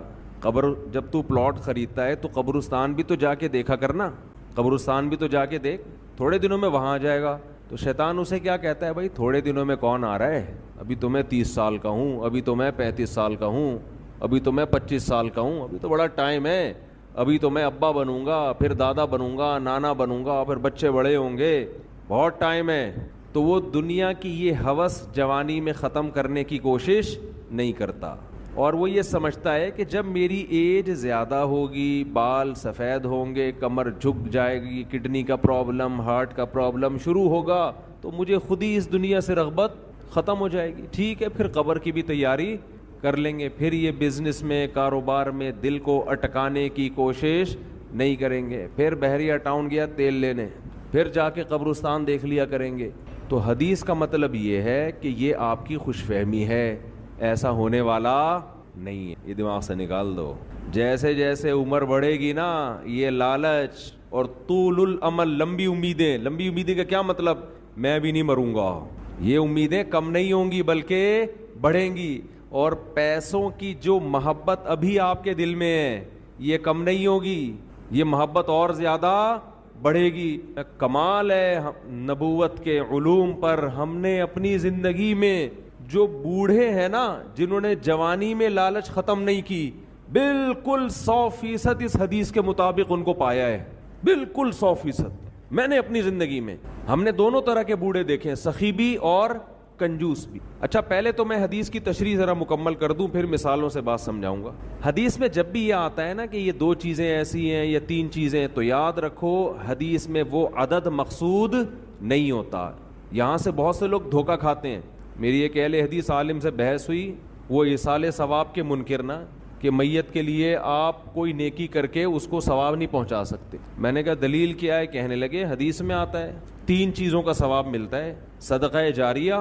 جب تو پلاٹ خریدتا ہے تو قبرستان بھی تو جا کے دیکھا کرنا. قبرستان بھی تو جا کے دیکھ, تھوڑے دنوں میں وہاں آ جائے گا. تو شیطان اسے کیا کہتا ہے, بھائی تھوڑے دنوں میں کون آ رہا ہے, ابھی تو میں 30 سال کا ہوں, ابھی تو میں 35 سال کا ہوں, ابھی تو میں 25 سال کا ہوں, ابھی تو بڑا ٹائم ہے, ابھی تو میں ابا بنوں گا, پھر دادا بنوں گا, نانا بنوں گا, پھر بچے بڑے ہوں گے, بہت ٹائم ہے. تو وہ دنیا کی یہ ہوس جوانی میں ختم کرنے کی کوشش نہیں کرتا, اور وہ یہ سمجھتا ہے کہ جب میری ایج زیادہ ہوگی, بال سفید ہوں گے, کمر جھک جائے گی, کڈنی کا پرابلم, ہارٹ کا پرابلم شروع ہوگا, تو مجھے خود ہی اس دنیا سے رغبت ختم ہو جائے گی. ٹھیک ہے, پھر قبر کی بھی تیاری کر لیں گے. پھر یہ بزنس میں, کاروبار میں دل کو اٹکانے کی کوشش نہیں کریں گے. پھر بحریہ ٹاؤن گیا تیل لینے, پھر جا کے قبرستان دیکھ لیا کریں گے. تو حدیث کا مطلب یہ ہے کہ یہ آپ کی خوش فہمی ہے, ایسا ہونے والا نہیں ہے. یہ دماغ سے نکال دو. جیسے جیسے عمر بڑھے گی نا, یہ لالچ اور طول الامل, لمبی امیدیں کا کیا مطلب, میں بھی نہیں مروں گا, یہ امیدیں کم نہیں ہوں گی بلکہ بڑھیں گی. اور پیسوں کی جو محبت ابھی آپ کے دل میں ہے یہ کم نہیں ہوگی, یہ محبت اور زیادہ بڑھے گی. کمال ہے نبوت کے علوم پر. ہم نے اپنی زندگی میں جو بوڑھے ہیں نا, جنہوں نے جوانی میں لالچ ختم نہیں کی, بالکل 100% اس حدیث کے مطابق ان کو پایا ہے, بالکل 100%. میں نے اپنی زندگی میں, ہم نے دونوں طرح کے بوڑھے دیکھے ہیں, سخی بھی اور کنجوس بھی. اچھا پہلے تو میں حدیث کی تشریح ذرا مکمل کر دوں, پھر مثالوں سے بات سمجھاؤں گا. حدیث میں جب بھی یہ آتا ہے نا کہ یہ 2 چیزیں ایسی ہیں یا 3 چیزیں, تو یاد رکھو حدیث میں وہ عدد مقصود نہیں ہوتا. یہاں سے بہت سے لوگ دھوکہ کھاتے ہیں. میری ایک اہل حدیث عالم سے بحث ہوئی, وہ ایصال ثواب کے منکر نا, کہ میت کے لیے آپ کوئی نیکی کر کے اس کو ثواب نہیں پہنچا سکتے. میں نے کہا دلیل کیا ہے؟ کہنے لگے حدیث میں آتا ہے 3 چیزوں کا ثواب ملتا ہے, صدقہ جاریہ,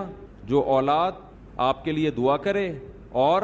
جو اولاد آپ کے لیے دعا کرے, اور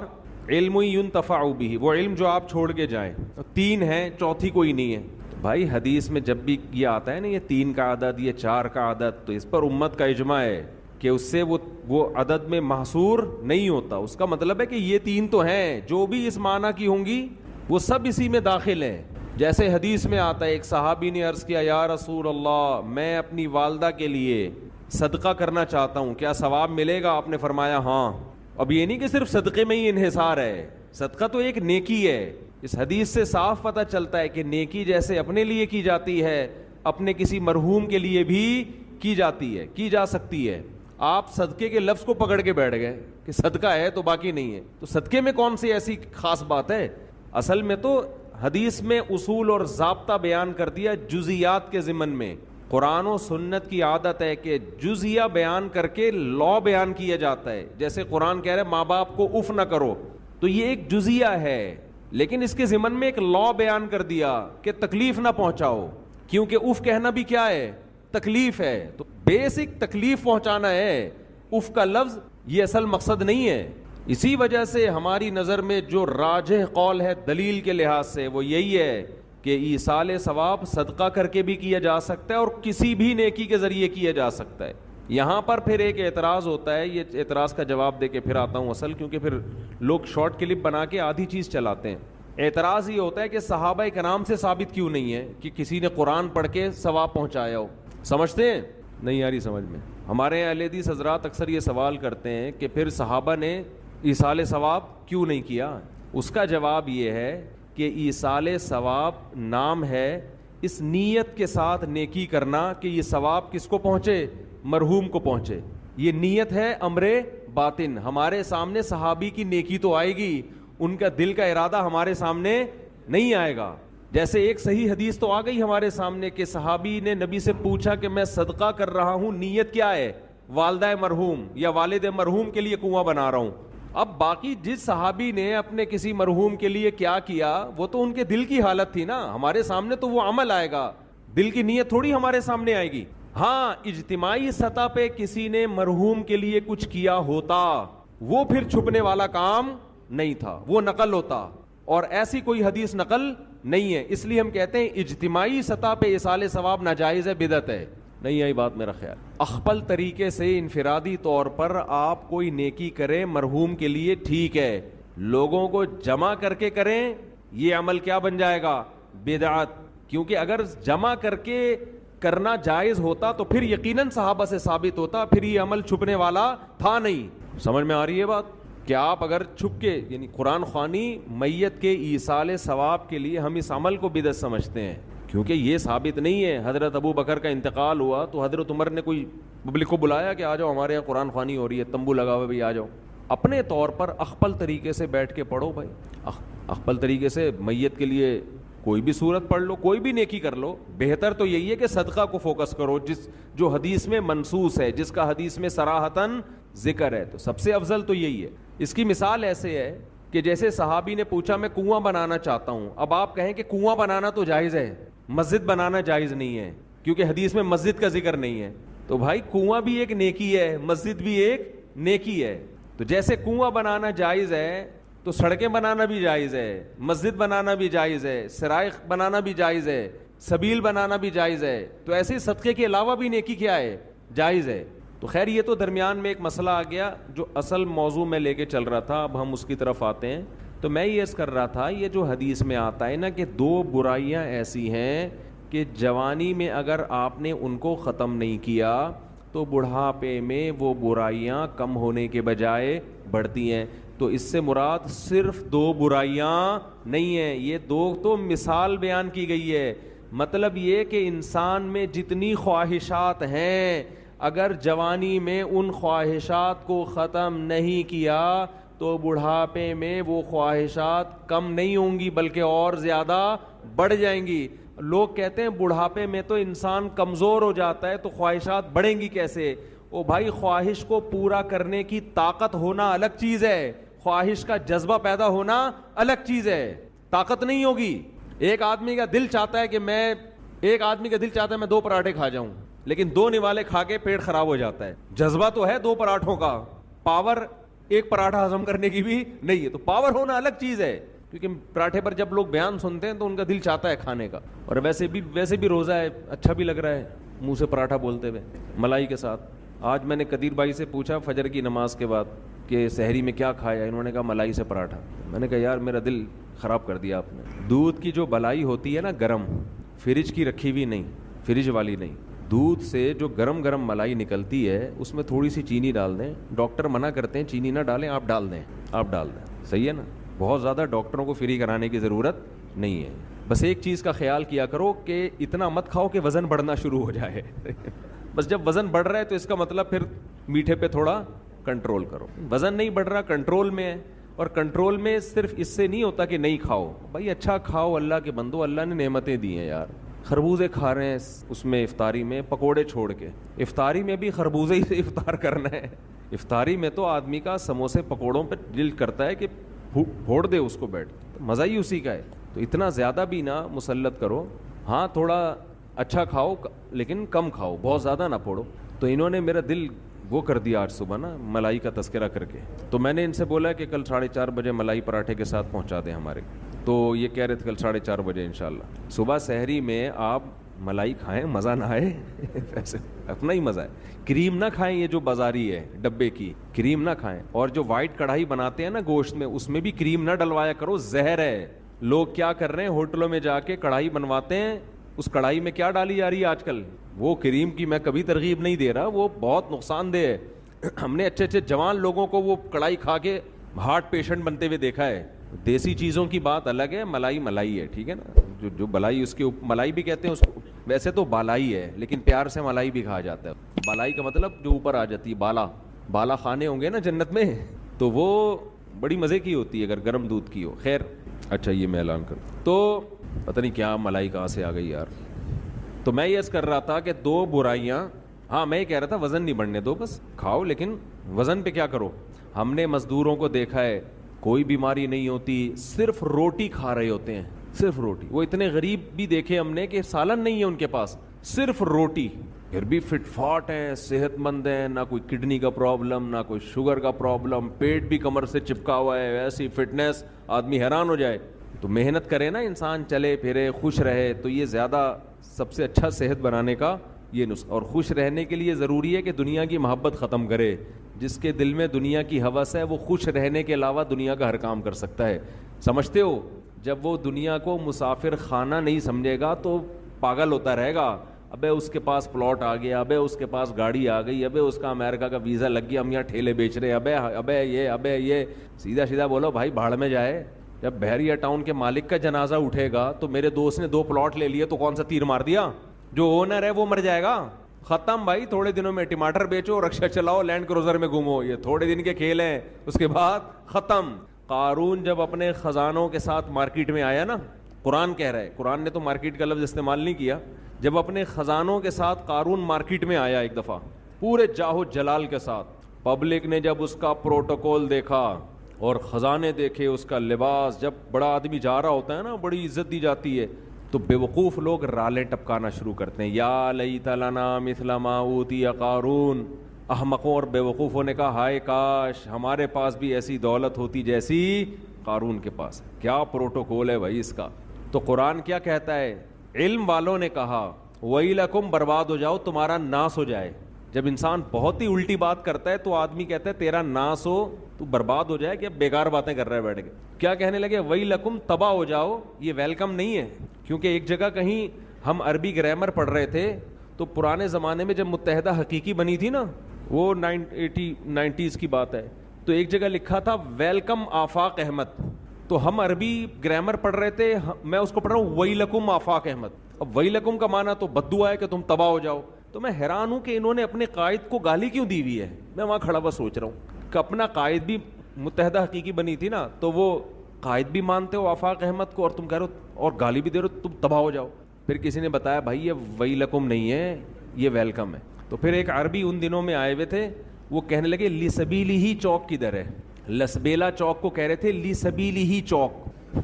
علم ينتفع به, وہ علم جو آپ چھوڑ کے جائیں. 3 ہیں, چوتھی کوئی نہیں ہے. تو بھائی حدیث میں جب بھی یہ آتا ہے نا یہ 3 کا عدد, یہ 4 کا عدد, تو اس پر امت کا اجماع ہے کہ اس سے وہ عدد میں محصور نہیں ہوتا. اس کا مطلب ہے کہ یہ 3 تو ہیں, جو بھی اس معنی کی ہوں گی وہ سب اسی میں داخل ہیں. جیسے حدیث میں آتا ہے, ایک صحابی نے عرض کیا یا رسول اللہ, میں اپنی والدہ کے لیے صدقہ کرنا چاہتا ہوں, کیا ثواب ملے گا؟ آپ نے فرمایا ہاں. اب یہ نہیں کہ صرف صدقے میں ہی انحصار ہے, صدقہ تو ایک نیکی ہے. اس حدیث سے صاف پتہ چلتا ہے کہ نیکی جیسے اپنے لیے کی جاتی ہے, اپنے کسی مرحوم کے لیے بھی کی جاتی ہے, کی جا سکتی ہے. آپ صدقے کے لفظ کو پکڑ کے بیٹھ گئے کہ صدقہ ہے تو باقی نہیں ہے. تو صدقے میں کون سی ایسی خاص بات ہے؟ اصل میں تو حدیث میں اصول اور ضابطہ بیان کر دیا جزیات کے ضمن میں. قرآن و سنت کی عادت ہے کہ جزیہ بیان کر کے لا بیان کیا جاتا ہے. جیسے قرآن کہہ رہے ماں باپ کو اف نہ کرو, تو یہ ایک جزیہ ہے, لیکن اس کے ضمن میں ایک لا بیان کر دیا کہ تکلیف نہ پہنچاؤ, کیونکہ اف کہنا بھی کیا ہے؟ تکلیف ہے. تو بیسک تکلیف پہنچانا ہے. اف کا لفظ یہ اصل مقصد نہیں ہے. اسی وجہ سے ہماری نظر میں جو راجح قول ہے دلیل کے لحاظ سے وہ یہی ہے کہ ایصال ثواب صدقہ کر کے بھی کیا جا سکتا ہے اور کسی بھی نیکی کے ذریعے کیا جا سکتا ہے. یہاں پر پھر ایک اعتراض ہوتا ہے, یہ اعتراض کا جواب دے کے پھر آتا ہوں اصل, کیونکہ پھر لوگ شارٹ کلپ بنا کے آدھی چیز چلاتے ہیں. اعتراض یہ ہوتا ہے کہ صحابہ کرام سے ثابت کیوں نہیں ہے کہ کسی نے قرآن پڑھ کے ثواب پہنچایا ہو. سمجھتے ہیں؟ نہیں آ رہی سمجھ میں. ہمارے اہل حدیث حضرات اکثر یہ سوال کرتے ہیں کہ پھر صحابہ نے ایصال ثواب کیوں نہیں کیا. اس کا جواب یہ ہے کہ ایصال ثواب نام ہے اس نیت کے ساتھ نیکی کرنا کہ یہ ثواب کس کو پہنچے, مرحوم کو پہنچے. یہ نیت ہے امر باطن. ہمارے سامنے صحابی کی نیکی تو آئے گی, ان کا دل کا ارادہ ہمارے سامنے نہیں آئے گا. جیسے ایک صحیح حدیث تو آ گئی ہمارے سامنے کہ صحابی نے نبی سے پوچھا کہ میں صدقہ کر رہا ہوں, نیت کیا ہے؟ والدہ مرحوم یا والد مرحوم کے لیے کنواں بنا رہا ہوں. اب باقی جس صحابی نے اپنے کسی مرحوم کے لیے کیا کیا وہ تو ان کے دل کی حالت تھی نا, ہمارے سامنے تو وہ عمل آئے گا, دل کی نیت تھوڑی ہمارے سامنے آئے گی. ہاں اجتماعی سطح پہ کسی نے مرحوم کے لیے کچھ کیا ہوتا وہ پھر چھپنے والا کام نہیں تھا, وہ نقل ہوتا, اور ایسی کوئی حدیث نقل نہیں ہے. اس لیے ہم کہتے ہیں اجتماعی سطح پہ ایصال ثواب ناجائز ہے, بدعت ہے. نہیں آئی بات میرا خیال. اخپل طریقے سے انفرادی طور پر آپ کوئی نیکی کریں مرحوم کے لیے ٹھیک ہے, لوگوں کو جمع کر کے کریں یہ عمل کیا بن جائے گا؟ بدعت. کیونکہ اگر جمع کر کے کرنا جائز ہوتا تو پھر یقیناً صحابہ سے ثابت ہوتا, پھر یہ عمل چھپنے والا تھا نہیں. سمجھ میں آ رہی ہے بات؟ کہ آپ اگر چھپ کے یعنی قرآن خوانی میت کے ایصال ثواب کے لیے ہم اس عمل کو بدعت سمجھتے ہیں, کیونکہ یہ ثابت نہیں ہے. حضرت ابو بکر کا انتقال ہوا تو حضرت عمر نے کوئی پبلک کو بلایا کہ آ جاؤ ہمارے یہاں قرآن خوانی ہو رہی ہے, تمبو لگا ہوا بھائی آ جاؤ. اپنے طور پر اخپل طریقے سے بیٹھ کے پڑھو بھائی, اخپل طریقے سے میت کے لیے کوئی بھی سورت پڑھ لو, کوئی بھی نیکی کر لو. بہتر تو یہی ہے کہ صدقہ کو فوکس کرو جو حدیث میں منصوص ہے, جس کا حدیث میں صراحتاً ذکر ہے, تو سب سے افضل تو یہی ہے. اس کی مثال ایسے ہے کہ جیسے صحابی نے پوچھا میں کنواں بنانا چاہتا ہوں. اب آپ کہیں کہ کنواں بنانا تو جائز ہے, مسجد بنانا جائز نہیں ہے, کیونکہ حدیث میں مسجد کا ذکر نہیں ہے. تو بھائی کنواں بھی ایک نیکی ہے, مسجد بھی ایک نیکی ہے. تو جیسے کنواں بنانا جائز ہے تو سڑکیں بنانا بھی جائز ہے, مسجد بنانا بھی جائز ہے, سرائخ بنانا بھی جائز ہے, سبیل بنانا بھی جائز ہے. تو ایسے ہی صدقے کے علاوہ بھی نیکی کیا ہے؟ جائز ہے. تو خیر یہ تو درمیان میں ایک مسئلہ آ گیا جو اصل موضوع میں لے کے چل رہا تھا, اب ہم اس کی طرف آتے ہیں. تو میں یہ عرض کر رہا تھا یہ جو حدیث میں آتا ہے نا کہ 2 برائیاں ایسی ہیں کہ جوانی میں اگر آپ نے ان کو ختم نہیں کیا تو بڑھاپے میں وہ برائیاں کم ہونے کے بجائے بڑھتی ہیں. تو اس سے مراد صرف 2 برائیاں نہیں ہیں, یہ 2 تو مثال بیان کی گئی ہے. مطلب یہ کہ انسان میں جتنی خواہشات ہیں اگر جوانی میں ان خواہشات کو ختم نہیں کیا تو بڑھاپے میں وہ خواہشات کم نہیں ہوں گی بلکہ اور زیادہ بڑھ جائیں گی. لوگ کہتے ہیں بڑھاپے میں تو انسان کمزور ہو جاتا ہے تو خواہشات بڑھیں گی کیسے؟ او بھائی خواہش کو پورا کرنے کی طاقت ہونا الگ چیز ہے, خواہش کا جذبہ پیدا ہونا الگ چیز ہے. طاقت نہیں ہوگی. ایک آدمی کا دل چاہتا ہے کہ میں 2 پراٹھے کھا جاؤں, لیکن 2 نوالے کھا کے پیٹ خراب ہو جاتا ہے. جذبہ تو ہے 2 پراٹھوں کا, پاور ایک پراٹھا ہضم کرنے کی بھی نہیں ہے. تو پاور ہونا الگ چیز ہے, کیونکہ پراٹھے پر جب لوگ بیان سنتے ہیں تو ان کا دل چاہتا ہے کھانے کا, اور ویسے بھی روزہ ہے, اچھا بھی لگ رہا ہے منہ سے پراٹھا بولتے ہوئے ملائی کے ساتھ. آج میں نے قدیر بھائی سے پوچھا فجر کی نماز کے بعد کہ سحری میں کیا کھایا, انہوں نے کہا ملائی سے پراٹھا. میں نے کہا یار میرا دل خراب کر دیا آپ نے. دودھ کی جو بلائی ہوتی ہے نا گرم, فریج کی رکھی ہوئی نہیں, فریج والی نہیں, دودھ سے جو گرم ملائی نکلتی ہے اس میں تھوڑی سی چینی ڈال دیں. ڈاکٹر منع کرتے ہیں چینی نہ ڈالیں, آپ ڈال دیں. صحیح ہے نا. بہت زیادہ ڈاکٹروں کو فری کرانے کی ضرورت نہیں ہے. بس ایک چیز کا خیال کیا کرو کہ اتنا مت کھاؤ کہ وزن بڑھنا شروع ہو جائے. بس جب وزن بڑھ رہا ہے تو اس کا مطلب پھر میٹھے پہ تھوڑا کنٹرول کرو. وزن نہیں بڑھ رہا, کنٹرول میں ہے, اور کنٹرول میں صرف اس سے نہیں ہوتا کہ نہیں کھاؤ. بھائی اچھا کھاؤ, اللہ کے بندو, اللہ نے نعمتیں دی ہیں یار. خربوزے کھا رہے ہیں اس میں افطاری میں, پکوڑے چھوڑ کے. افطاری میں بھی خربوزے ہی سے افطار کرنا ہے. افطاری میں تو آدمی کا سموسے پکوڑوں پہ دل کرتا ہے کہ پھوڑ دے اس کو بیٹھ, مزہ ہی اسی کا ہے. تو اتنا زیادہ بھی نہ مسلط کرو. ہاں تھوڑا اچھا کھاؤ لیکن کم کھاؤ, بہت زیادہ نہ پھوڑو. تو انہوں نے میرا دل وہ کر دیا آج صبح نا ملائی کا تذکرہ کر کے. تو میں نے ان سے بولا کہ کل 4:30 بجے ملائی پراٹھے کے ساتھ پہنچا دیں ہمارے. تو یہ کہہ رہے تھے کل 4:30 بجے انشاءاللہ صبح سحری میں آپ ملائی کھائیں, مزہ نہ آئے ویسے اپنا ہی مزہ ہے. کریم نہ کھائیں, یہ جو بازاری ہے ڈبے کی کریم نہ کھائیں. اور جو وائٹ کڑھائی بناتے ہیں نا گوشت میں, اس میں بھی کریم نہ ڈلوایا کرو, زہر ہے. لوگ کیا کر رہے ہیں, ہوٹلوں میں جا کے کڑھائی بنواتے ہیں, اس کڑھائی میں کیا ڈالی جا رہی ہے آج کل, وہ کریم کی میں کبھی ترغیب نہیں دے رہا, وہ بہت نقصان دہ ہے. ہم نے اچھے اچھے جوان لوگوں کو وہ کڑھائی کھا کے ہارٹ پیشنٹ بنتے ہوئے دیکھا ہے. دیسی چیزوں کی بات الگ ہے, ملائی ملائی ہے, ٹھیک ہے نا, جو بلائی اس کے ملائی بھی کہتے ہیں اس کو, ویسے تو بالائی ہے لیکن پیار سے ملائی بھی کہا جاتا ہے. بالائی کا مطلب جو اوپر آ جاتی ہے, بالا خانے ہوں گے نا جنت میں, تو وہ بڑی مزے کی ہوتی ہے اگر گرم دودھ کی ہو. خیر اچھا یہ میں اعلان کروں تو پتہ نہیں کیا ملائی کہاں سے آ گئی یار. تو میں یہ کر رہا تھا کہ 2 برائیاں, ہاں میں یہ کہہ رہا تھا وزن نہیں بڑھنے دو, بس کھاؤ لیکن وزن پہ کیا کرو. ہم نے مزدوروں کو دیکھا ہے کوئی بیماری نہیں ہوتی, صرف روٹی کھا رہے ہوتے ہیں, صرف روٹی. وہ اتنے غریب بھی دیکھے ہم نے کہ سالن نہیں ہے ان کے پاس, صرف روٹی, پھر بھی فٹ فاٹ ہیں, صحت مند ہیں, نہ کوئی کڈنی کا پرابلم, نہ کوئی شوگر کا پرابلم, پیٹ بھی کمر سے چپکا ہوا ہے, ایسی فٹنس آدمی حیران ہو جائے. تو محنت کرے نا انسان, چلے پھرے, خوش رہے, تو یہ زیادہ سب سے اچھا صحت بنانے کا یہ نسخہ. اور خوش رہنے کے لیے ضروری ہے کہ دنیا کی محبت ختم کرے. جس کے دل میں دنیا کی ہوس ہے وہ خوش رہنے کے علاوہ دنیا کا ہر کام کر سکتا ہے. سمجھتے ہو, جب وہ دنیا کو مسافر خانہ نہیں سمجھے گا تو پاگل ہوتا رہے گا. ابے اس کے پاس پلاٹ آ گیا, ابے اس کے پاس گاڑی آ گئی, ابے اس کا امریکہ کا ویزا لگ گیا, ہم یہاں ٹھیلے بیچ رہے ہیں, ابے یہ سیدھا سیدھا بولو بھائی بھاڑ میں جائے. جب بحریہ ٹاؤن کے مالک کا جنازہ اٹھے گا تو میرے دوست نے 2 پلاٹ لے لیے تو کون سا تیر مار دیا, جو اونر ہے وہ مر جائے گا. ختم بھائی, تھوڑے دنوں میں ٹماٹر بیچو, رکشا چلاؤ, لینڈ کروزر میں گھومو, یہ تھوڑے دن کے کھیل ہیں, اس کے بعد ختم. قارون جب اپنے خزانوں کے ساتھ مارکیٹ میں آیا نا, قرآن کہہ رہا ہے, قرآن نے تو مارکیٹ کا لفظ استعمال نہیں کیا, جب اپنے خزانوں کے ساتھ قارون مارکیٹ میں آیا ایک دفعہ پورے جاہو جلال کے ساتھ, پبلک نے جب اس کا پروٹوکول دیکھا اور خزانے دیکھے, اس کا لباس, جب بڑا آدمی جا رہا ہوتا ہے نا بڑی عزت دی جاتی ہے, تو بے وقوف لوگ رالیں ٹپکانا شروع کرتے ہیں, یا لیت لنا مثل ما اوتی قارون. احمقوں اور بے وقوفوں نے کہا ہائے کاش ہمارے پاس بھی ایسی دولت ہوتی جیسی قارون کے پاس. کیا پروٹوکول ہے بھائی اس کا. تو قرآن کیا کہتا ہے, علم والوں نے کہا ویلکم, برباد ہو جاؤ, تمہارا ناس ہو جائے. جب انسان بہت ہی الٹی بات کرتا ہے تو آدمی کہتا ہے تیرا ناس ہو, تو برباد ہو جائے, کہ بیکار باتیں کر رہا ہے بیٹھ کے. کیا کہنے لگے, ویلکم, تباہ ہو جاؤ. یہ ویلکم نہیں ہے, کیونکہ ایک جگہ کہیں ہم عربی گرامر پڑھ رہے تھے تو پرانے زمانے میں جب متحدہ حقیقی بنی تھی نا, وہ 90s کی بات ہے, تو ایک جگہ لکھا تھا ویلکم آفاق احمد. تو ہم عربی گرامر پڑھ رہے تھے, میں اس کو پڑھ رہا ہوں ویلکم آفاق احمد. اب ویلکم کا معنی تو بددعا ہے کہ تم تباہ ہو جاؤ. تو میں حیران ہوں کہ انہوں نے اپنے قائد کو گالی کیوں دی ہوئی ہے. میں وہاں کھڑا ہوا سوچ رہا ہوں کہ اپنا قائد بھی متحدہ حقیقی بنی تھی نا, تو وہ قائد بھی مانتے ہو آفاق احمد کو, اور تم کہہ رہے ہو اور گالی بھی دے رہے ہو تم تباہ ہو جاؤ. پھر کسی نے بتایا بھائی یہ ویلکم نہیں ہے, یہ ویلکم ہے. تو پھر ایک عربی ان دنوں میں آئے ہوئے تھے, وہ کہنے لگے لی سبیلی ہی چوک کدھر ہے. لسبیلا چوک کو کہہ رہے تھے لی سبیلی ہی چوک,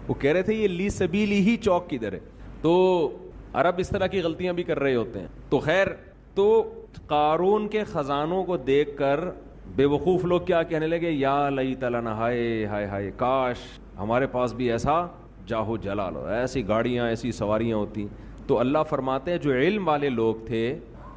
وہ کہہ رہے تھے یہ لی سبیلی ہی چوک کدھر ہے. تو عرب اس طرح کی غلطیاں بھی کر رہے ہوتے ہیں. تو خیر, تو قارون کے خزانوں کو دیکھ کر بے وقوف لوگ کیا کہنے لگے, یا لیت لنا, ہائے ہائے ہائے, کاش ہمارے پاس بھی ایسا جاہو جلال ہو, ایسی گاڑیاں, ایسی سواریاں ہوتی. تو اللہ فرماتے ہیں جو علم والے لوگ تھے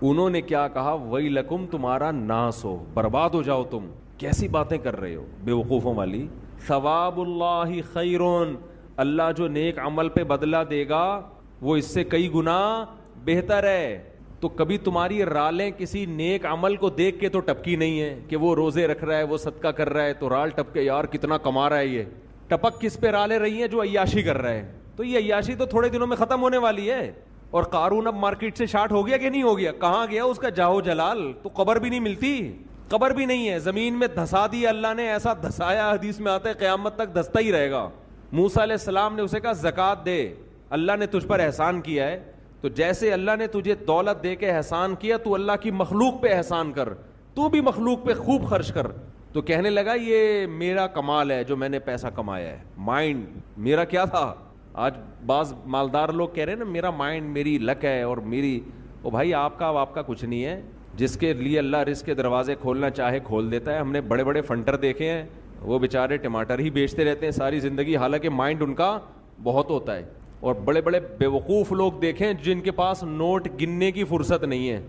انہوں نے کیا کہا, ویلکم, تمہارا ناس ہو, برباد ہو جاؤ تم, کیسی باتیں کر رہے ہو بے وقوفوں والی. ثواب اللہ خیرون, اللہ جو نیک عمل پہ بدلہ دے گا وہ اس سے کئی گنا بہتر ہے. تو کبھی تمہاری رالیں کسی نیک عمل کو دیکھ کے تو ٹپکی نہیں ہے کہ وہ روزے رکھ رہا ہے, وہ صدقہ کر رہا ہے, تو رال ٹپکے یار کتنا کما رہا ہے. یہ ٹپک کس پہ رالیں رہی ہیں, جو عیاشی کر رہا ہے. تو یہ عیاشی تو تھوڑے دنوں میں ختم ہونے والی ہے. اور قارون اب مارکیٹ سے شارٹ ہو گیا کہ نہیں ہو گیا, کہاں گیا اس کا جاہو جلال. تو قبر بھی نہیں ملتی, قبر بھی نہیں ہے, زمین میں دھسا دیا اللہ نے, ایسا دھسایا حدیث میں آتا ہے قیامت تک دھستا ہی رہے گا. موسیٰ علیہ السلام نے اسے کہا زکوٰۃ دے, اللہ نے تجھ پر احسان کیا ہے, تو جیسے اللہ نے تجھے دولت دے کے احسان کیا تو اللہ کی مخلوق پہ احسان کر, تو بھی مخلوق پہ خوب خرچ کر. تو کہنے لگا یہ میرا کمال ہے جو میں نے پیسہ کمایا ہے, مائنڈ میرا کیا تھا. آج بعض مالدار لوگ کہہ رہے ہیں نا میرا مائنڈ, میری لک ہے اور میری, او بھائی آپ کا کچھ نہیں ہے. جس کے لیے اللہ رزق کے دروازے کھولنا چاہے کھول دیتا ہے. ہم نے بڑے بڑے فنٹر دیکھے ہیں وہ بیچارے ٹماٹر ہی بیچتے رہتے ہیں ساری زندگی, حالانکہ مائنڈ ان کا بہت ہوتا ہے. اور بڑے بڑے بیوقوف لوگ دیکھیں جن کے پاس نوٹ گننے کی فرصت نہیں ہے.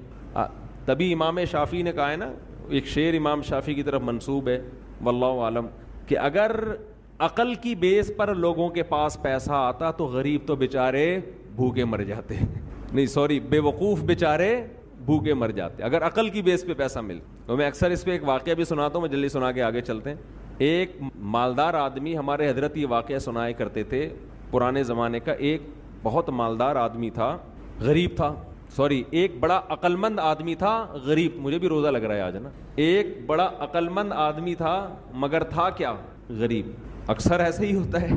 تبھی امام شافعی نے کہا ہے نا, ایک شعر امام شافعی کی طرف منسوب ہے واللہ عالم, کہ اگر عقل کی بیس پر لوگوں کے پاس پیسہ آتا تو غریب تو بیچارے بھوکے مر جاتے, نہیں سوری بیوقوف بیچارے بھوکے مر جاتے اگر عقل کی بیس پہ پیسہ مل. تو میں اکثر اس پہ ایک واقعہ بھی سناتا ہوں, میں جلدی سنا کے آگے چلتے ہیں. ایک مالدار آدمی, ہمارے حضرت یہ واقعہ سنایا کرتے تھے پرانے زمانے کا, ایک بہت مالدار آدمی تھا, غریب تھا, سوری ایک بڑا عقل مند آدمی تھا, غریب, مجھے بھی روزہ لگ رہا ہے آج نا. ایک بڑا عقل مند آدمی تھا مگر تھا کیا, غریب. اکثر ایسے ہی ہوتا ہے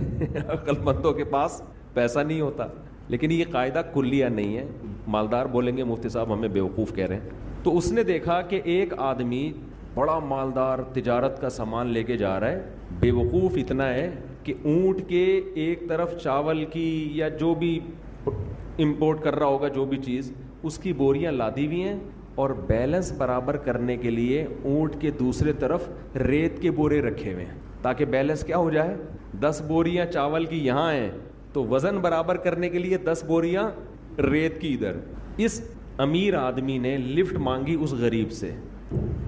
عقل مندوں کے پاس پیسہ نہیں ہوتا, لیکن یہ قاعدہ کلیہ نہیں ہے. مالدار بولیں گے مفتی صاحب ہمیں بیوقوف کہہ رہے ہیں. تو اس نے دیکھا کہ ایک آدمی بڑا مالدار تجارت کا سامان لے کے جا رہا ہے, بیوقوف اتنا ہے کہ اونٹ کے ایک طرف چاول کی یا جو بھی امپورٹ کر رہا ہوگا جو بھی چیز, اس کی بوریاں لادی ہوئی ہیں, اور بیلنس برابر کرنے کے لیے اونٹ کے دوسرے طرف ریت کے بورے رکھے ہوئے ہیں تاکہ بیلنس کیا ہو جائے. 10 بوریاں چاول کی یہاں ہیں تو وزن برابر کرنے کے لیے 10 بوریاں ریت کی ادھر. اس امیر آدمی نے لفٹ مانگی اس غریب سے,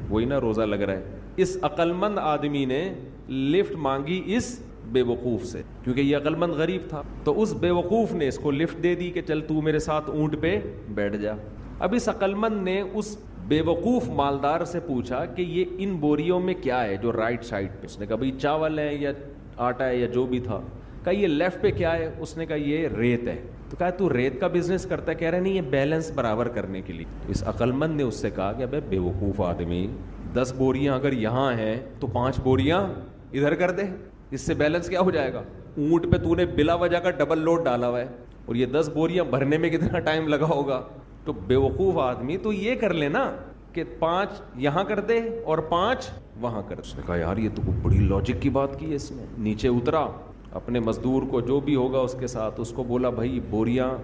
وہی نا روزہ لگ رہا ہے, اس عقل مند آدمی نے لفٹ مانگی اس بے وقوف سے, کیونکہ یہ عقل مند غریب تھا. تو اس بے وقوف نے اس کو لفٹ دے دی کہ چل تو میرے ساتھ اونٹ پہ بیٹھ جا. اب اس عقل مند نے اس بے وقوف مالدار سے پوچھا کہ یہ ان بوریوں میں کیا ہے جو رائٹ سائڈ پہ, اس نے کہا بھائی چاول ہے یا آٹا ہے یا جو بھی تھا. کہا یہ لیفٹ پہ کیا ہے, اس نے کہا یہ ریت ہے. تو کہا تو ریت کا بزنس کرتا ہے, کہہ رہا نہیں یہ بیلنس برابر کرنے کے لیے. اس عقل مند نے اس سے کہا کہ ابے بے وقوف آدمی, 10 بوریاں اگر یہاں ہیں تو 5 بوریاں ادھر کر دے, اس سے بیلنس کیا ہو جائے گا. اونٹ پہ تو نے بلا وجہ کا ڈبل لوڈ ڈالا ہوا ہے, اور یہ 10 بوریاں بھرنے میں کتنا ٹائم لگا ہوگا. تو بے وقوف آدمی تو یہ کر لے نا کہ 5 یہاں کر دے اور 5 وہاں کر. اس نے کہا یار یہ تو بڑی لاجک کی بات کی ہے اس نے. نیچے اترا, اپنے مزدور کو جو بھی ہوگا اس کے ساتھ اس کو بولا بھائی بوریاں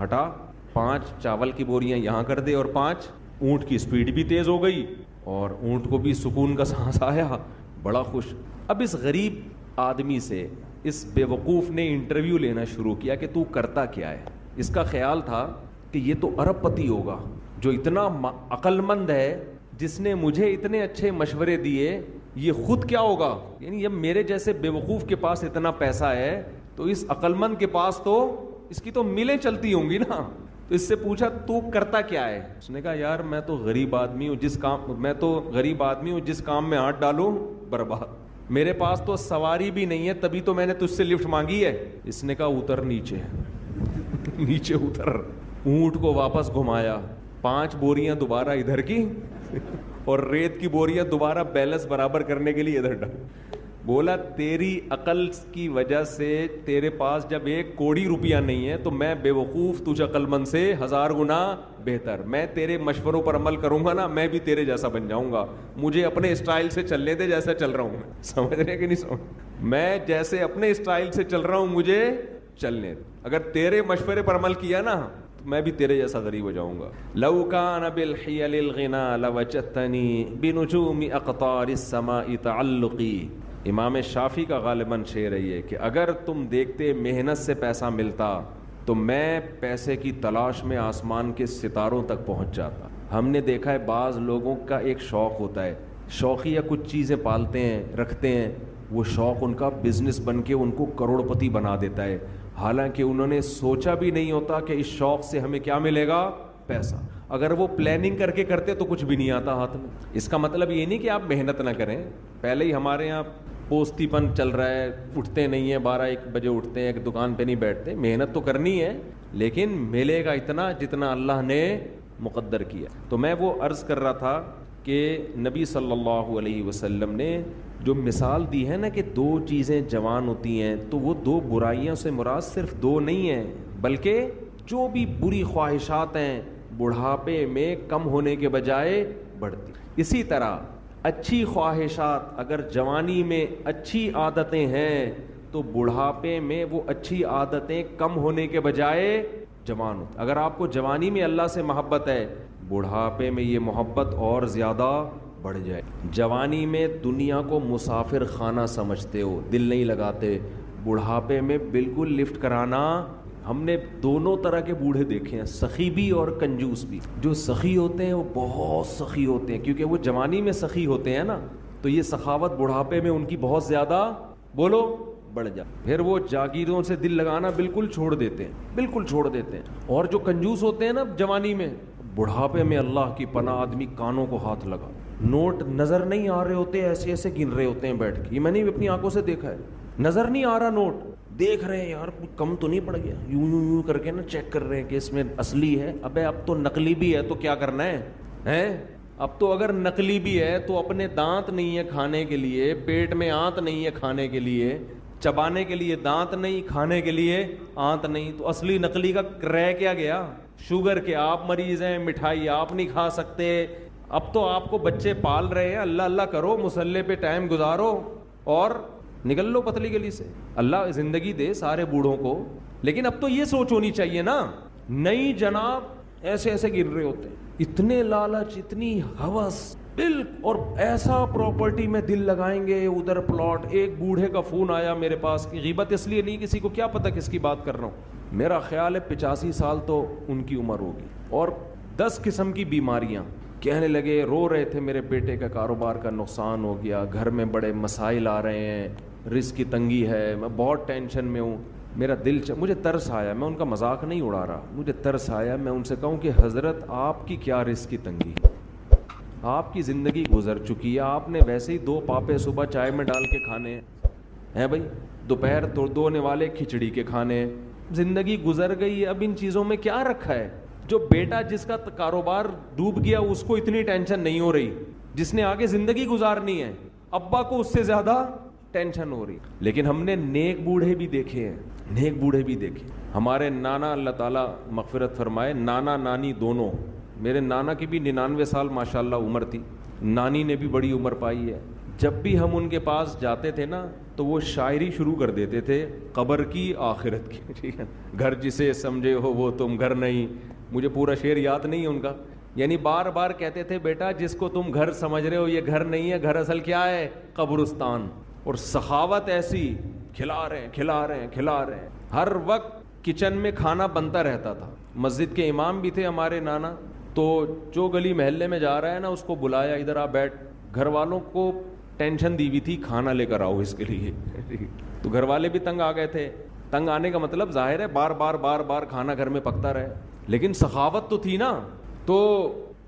ہٹا, 5 چاول کی بوریاں یہاں کر دے اور 5. اونٹ کی سپیڈ بھی تیز ہو گئی اور اونٹ کو بھی سکون کا سانس آیا, بڑا خوش. اب اس غریب آدمی سے اس بے وقوف نے انٹرویو لینا شروع کیا کہ تو کرتا کیا ہے. اس کا خیال تھا کہ یہ تو ارب پتی ہوگا جو اتنا عقل مند ہے, جس نے مجھے اتنے اچھے مشورے دیے, یہ خود کیا ہوگا. یعنی جب میرے جیسے بے وقوف کے پاس اتنا پیسہ ہے تو اس عقل مند کے پاس تو اس کی تو ملیں چلتی ہوں گی نا. تو اس سے پوچھا تو کرتا کیا ہے. اس نے کہا یار میں تو غریب آدمی ہوں, جس کام میں ہاتھ ڈالوں برباد. میرے پاس تو سواری بھی نہیں ہے, تبھی تو میں نے تجھ سے لفٹ مانگی ہے. اس نے کہا اتر نیچے نیچے اتر. اونٹ کو واپس گھمایا, 5 بوریاں دوبارہ ادھر کی اور ریت کی بوریاں دوبارہ بیلنس برابر کرنے کے لیے ادھر ڈال. بولا تیری عقل کی وجہ سے تیرے پاس جب 1 کوڑی روپیہ نہیں ہے تو میں بے وقوف تجھ عقل مند سے 1000 گنا بہتر. میں تیرے مشوروں پر عمل کروں گا نا, میں بھی تیرے جیسا بن جاؤں گا. مجھے اپنے اسٹائل سے چلنے دے جیسا چل رہا ہوں میں. سمجھ رہے کہ نہیں سمجھ, میں جیسے اپنے اسٹائل سے چل رہا ہوں مجھے چلنے دے. اگر تیرے مشورے پر عمل کیا نا میں بھی تیرے جیسا غریب ہو جاؤں گا. لو کان بالحیل الغنا لوجدتنی بنجوم اقطار السماء تعلقی. امام شافعی کا غالباً شعر ہے کہ اگر تم دیکھتے محنت سے پیسہ ملتا تو میں پیسے کی تلاش میں آسمان کے ستاروں تک پہنچ جاتا. ہم نے دیکھا ہے بعض لوگوں کا ایک شوق ہوتا ہے, شوقیہ کچھ چیزیں پالتے ہیں رکھتے ہیں, وہ شوق ان کا بزنس بن کے ان کو کروڑ پتی بنا دیتا ہے, حالانکہ انہوں نے سوچا بھی نہیں ہوتا کہ اس شوق سے ہمیں کیا ملے گا, پیسہ. اگر وہ پلاننگ کر کے کرتے تو کچھ بھی نہیں آتا ہاتھ میں. اس کا مطلب یہ نہیں کہ آپ محنت نہ کریں. پہلے ہی ہمارے یہاں پوستی پن چل رہا ہے, اٹھتے نہیں ہیں, 12-1 بجے اٹھتے ہیں, ایک دکان پہ نہیں بیٹھتے. محنت تو کرنی ہے لیکن ملے گا اتنا جتنا اللہ نے مقدر کیا. تو میں وہ عرض کر رہا تھا کہ نبی صلی اللہ علیہ وسلم نے جو مثال دی ہے نا کہ 2 چیزیں جوان ہوتی ہیں تو وہ 2 برائیوں سے مراد صرف 2 نہیں ہیں, بلکہ جو بھی بری خواہشات ہیں بڑھاپے میں کم ہونے کے بجائے بڑھتی. اسی طرح اچھی خواہشات اگر جوانی میں اچھی عادتیں ہیں تو بڑھاپے میں وہ اچھی عادتیں کم ہونے کے بجائے جوان ہوتی. اگر آپ کو جوانی میں اللہ سے محبت ہے, بڑھاپے میں یہ محبت اور زیادہ بڑھ جائے. جوانی میں دنیا کو مسافر خانہ سمجھتے ہو, دل نہیں لگاتے. بڑھاپے میں بالکل لفٹ کرانا. ہم نے دونوں طرح کے بوڑھے دیکھے ہیں, سخی بھی اور کنجوس بھی. جو سخی ہوتے ہیں وہ بہت سخی ہوتے ہیں, کیونکہ وہ جوانی میں سخی ہوتے ہیں نا, تو یہ سخاوت بڑھاپے میں ان کی بہت زیادہ بولو بڑھ جا. پھر وہ جاگیروں سے دل لگانا بالکل چھوڑ دیتے ہیں, بالکل چھوڑ دیتے ہیں. اور جو کنجوس ہوتے ہیں نا جوانی میں, بڑھاپے میں اللہ کی پناہ آدمی کانوں کو ہاتھ لگا, نوٹ نظر نہیں آ رہے ہوتے, ایسے ایسے گن رہے ہوتے ہیں بیٹھ کے. یہ میں نے بھی اپنی آنکھوں سے دیکھا ہے, نظر نہیں آ رہا نوٹ, دیکھ رہے ہیں یار کم تو نہیں پڑ گیا, یوں یوں یوں کر کے نا چیک کر رہے ہیں کہ اس میں اصلی ہے. ابے اب تو نقلی بھی ہے تو کیا کرنا ہے. اب تو اگر نقلی بھی ہے تو اپنے دانت نہیں ہے کھانے کے لیے, پیٹ میں آنت نہیں ہے کھانے کے لیے, چبانے کے لیے دانت نہیں, کھانے کے لیے آنت نہیں, تو اصلی نقلی کا رہ کیا گیا. شوگر کے آپ مریض ہیں, مٹھائی آپ نہیں کھا سکتے. اب تو آپ کو بچے پال رہے ہیں, اللہ اللہ کرو, مصلے پہ ٹائم گزارو اور نکل لو پتلی گلی سے. اللہ زندگی دے سارے بوڑھوں کو, لیکن اب تو یہ سوچ ہونی چاہیے نا. نہیں جناب, ایسے ایسے گر رہے ہوتے ہیں, اتنے لالچ, اتنی ہوس, اور ایسا پراپرٹی میں دل لگائیں گے, ادھر پلاٹ. ایک بوڑھے کا فون آیا میرے پاس, کی غیبت اس لیے نہیں, کسی کو کیا پتا کس کی بات کر رہا ہوں, میرا خیال ہے 85 سال تو ان کی عمر ہوگی, اور 10 قسم کی بیماریاں. کہنے لگے, رو رہے تھے, میرے بیٹے کا کاروبار کا نقصان ہو گیا, گھر میں بڑے مسائل آ رہے ہیں, رزق کی تنگی ہے, میں بہت ٹینشن میں ہوں. میرا دل مجھے ترس آیا, میں ان کا مذاق نہیں اڑا رہا, مجھے ترس آیا. میں ان سے کہوں کہ حضرت آپ کی کیا رزق کی تنگی, آپ کی زندگی گزر چکی ہے, آپ نے ویسے ہی 2 پاپے صبح چائے میں ڈال کے کھانے ہیں بھائی, دوپہر دھونے والے کھچڑی کے کھانے, زندگی گزر گئی. اب ان چیزوں میں کیا رکھا ہے. جو بیٹا جس کا کاروبار ڈوب گیا اس کو اتنی ٹینشن نہیں ہو رہی, جس نے آگے زندگی گزارنی ہے ابا کو اس سے زیادہ ٹینشن ہو رہی. لیکن ہم نے نیک بوڑھے بھی دیکھے ہیں, نیک بوڑھے بھی دیکھے. ہمارے نانا, اللہ تعالیٰ مغفرت فرمائے, نانا نانی دونوں. میرے نانا کی بھی 99 سال ماشاءاللہ عمر تھی, نانی نے بھی بڑی عمر پائی ہے. جب بھی ہم ان کے پاس جاتے تھے نا تو وہ شاعری شروع کر دیتے تھے, قبر کی آخرت کی, ٹھیک ہے, گھر جسے سمجھے ہو وہ تم گھر نہیں. مجھے پورا شعر یاد نہیں ہے ان کا, یعنی بار بار کہتے تھے, بیٹا جس کو تم گھر سمجھ رہے ہو یہ گھر نہیں ہے, گھر اصل کیا ہے, قبرستان. اور سخاوت ایسی, کھلا رہے ہیں کھلا رہے ہیں کھلا رہے ہیں, ہر وقت کچن میں کھانا بنتا رہتا تھا. مسجد کے امام بھی تھے ہمارے نانا, تو جو گلی محلے میں جا رہا ہے نا اس کو بلایا, ادھر آ بیٹھ. گھر والوں کو ٹینشن دی ہوئی تھی, کھانا لے کر آؤ اس کے لیے. تو گھر والے بھی تنگ آ گئے تھے. تنگ آنے کا مطلب ظاہر ہے بار بار بار بار کھانا گھر میں پکتا رہے, لیکن سخاوت تو تھی نا. تو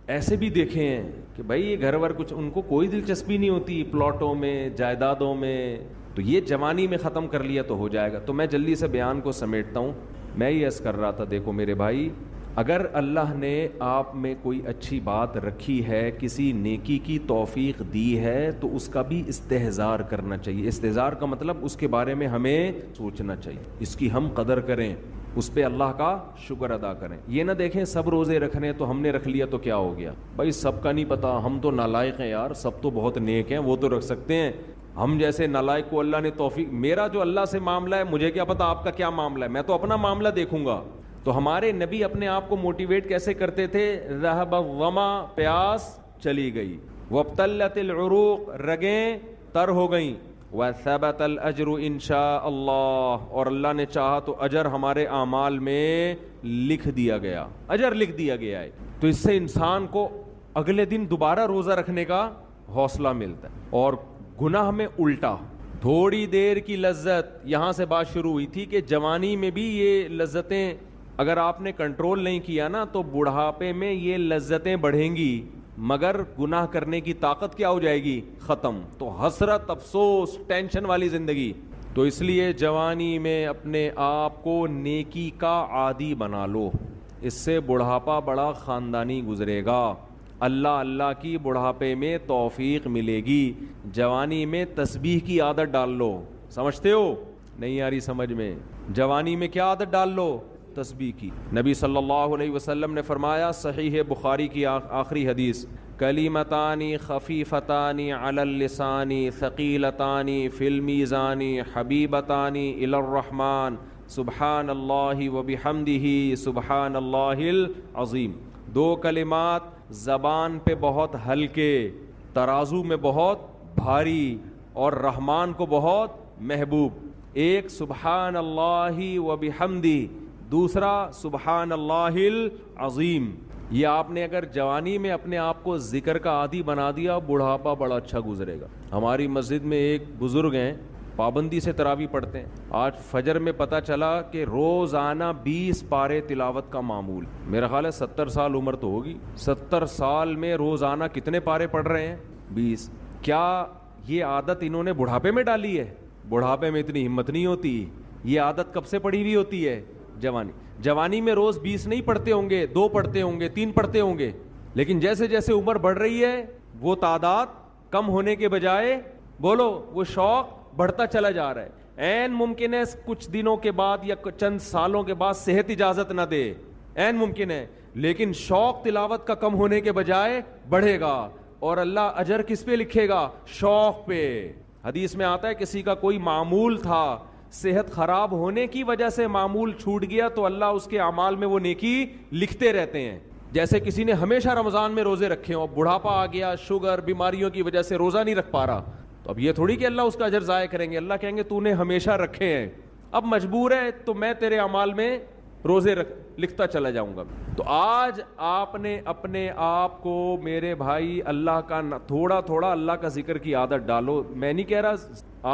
ایسے بھی دیکھے ہیں کہ بھائی یہ گھر ور کچھ ان کو کوئی دلچسپی نہیں ہوتی پلاٹوں میں, جائیدادوں میں. تو یہ جوانی میں ختم کر لیا تو ہو جائے گا. تو میں جلدی سے بیان کو سمیٹتا ہوں. میں یہ عرض کر رہا تھا, دیکھو میرے بھائی, اگر اللہ نے آپ میں کوئی اچھی بات رکھی ہے, کسی نیکی کی توفیق دی ہے, تو اس کا بھی استحضار کرنا چاہیے. استحضار کا مطلب اس کے بارے میں ہمیں سوچنا چاہیے, اس کی ہم قدر کریں, اس پہ اللہ کا شکر ادا کریں. یہ نہ دیکھیں سب روزے رکھنے تو ہم نے رکھ لیا تو کیا ہو گیا. بھائی سب کا نہیں پتا, ہم تو نالائق ہیں یار, سب تو بہت نیک ہیں, وہ تو رکھ سکتے ہیں. ہم جیسے نالائق کو اللہ نے توفیق, میرا جو اللہ سے معاملہ ہے مجھے کیا پتا آپ کا کیا معاملہ ہے, میں تو اپنا معاملہ دیکھوں گا. تو ہمارے نبی اپنے آپ کو موٹیویٹ کیسے کرتے تھے, ذهب الظما, پیاس چلی گئی, وابتلت العروق, رگیں تر ہو گئیں, وثبت الاجر ان شاء اللہ, اور اللہ نے چاہا تو اجر ہمارے اعمال میں لکھ دیا گیا, اجر لکھ دیا گیا ہے. تو اس سے انسان کو اگلے دن دوبارہ روزہ رکھنے کا حوصلہ ملتا ہے. اور گناہ میں الٹا, تھوڑی دیر کی لذت, یہاں سے بات شروع ہوئی تھی کہ جوانی میں بھی یہ لذتیں اگر آپ نے کنٹرول نہیں کیا نا تو بڑھاپے میں یہ لذتیں بڑھیں گی, مگر گناہ کرنے کی طاقت کیا ہو جائے گی, ختم. تو حسرت, افسوس, ٹینشن والی زندگی. تو اس لیے جوانی میں اپنے آپ کو نیکی کا عادی بنا لو, اس سے بڑھاپا بڑا خاندانی گزرے گا. اللہ اللہ کی بڑھاپے میں توفیق ملے گی. جوانی میں تسبیح کی عادت ڈال لو, سمجھتے ہو, نہیں آ رہی سمجھ میں, جوانی میں کیا عادت ڈال لو, تسبیح کی. نبی صلی اللہ علیہ وسلم نے فرمایا, صحیح بخاری کی آخری حدیث, کلیمتانی خفیفتانی علی اللسانی ثقیلتانی فی المیزان حبیبتانی الی الرحمن سبحان اللہ وبحمدہ سبحان اللہ العظیم. 2 کلمات زبان پہ بہت ہلکے, ترازو میں بہت بھاری اور رحمان کو بہت محبوب. ایک سبحان اللہ و بحمدہ, دوسرا سبحان اللہ العظیم. یہ آپ نے اگر جوانی میں اپنے آپ کو ذکر کا عادی بنا دیا, بڑھاپا بڑا اچھا گزرے گا. ہماری مسجد میں ایک بزرگ ہیں, پابندی سے تراویح پڑھتے ہیں. آج فجر میں پتہ چلا کہ روزانہ 20 پارے تلاوت کا معمول. میرا خیال ہے 70 سال عمر تو ہوگی, 70 سال میں روزانہ کتنے پارے پڑھ رہے ہیں؟ 20. کیا یہ عادت انہوں نے بڑھاپے میں ڈالی ہے؟ بڑھاپے میں اتنی ہمت نہیں ہوتی. یہ عادت کب سے پڑھی ہوئی ہوتی ہے؟ جوانی میں روز 20 نہیں پڑھتے ہوں گے, 2 پڑھتے ہوں گے, 3 پڑھتے ہوں گے, لیکن جیسے جیسے عمر بڑھ رہی ہے وہ تعداد کم ہونے کے بجائے بولو وہ شوق بڑھتا چلا جا رہا ہے. عین ممکن ہے کچھ دنوں کے بعد یا چند سالوں کے بعد صحت اجازت نہ دے, عین ممکن ہے, لیکن شوق تلاوت کا کم ہونے کے بجائے بڑھے گا. اور اللہ اجر کس پہ لکھے گا؟ شوق پہ. حدیث میں آتا ہے کسی کا کوئی معمول تھا, صحت خراب ہونے کی وجہ سے معمول چھوٹ گیا تو اللہ اس کے اعمال میں وہ نیکی لکھتے رہتے ہیں. جیسے کسی نے ہمیشہ رمضان میں روزے رکھے ہوں, بڑھاپا آ گیا, شوگر, بیماریوں کی وجہ سے روزہ نہیں رکھ پا رہا, تو اب یہ تھوڑی کہ اللہ اس کا اجر ضائع کریں گے. اللہ کہیں گے تو نے ہمیشہ رکھے ہیں, اب مجبور ہے تو میں تیرے اعمال میں روزے لکھتا چلا جاؤں گا. تو آج آپ نے اپنے آپ کو میرے بھائی اللہ کا تھوڑا تھوڑا اللہ کا ذکر کی عادت ڈالو. میں نہیں کہہ رہا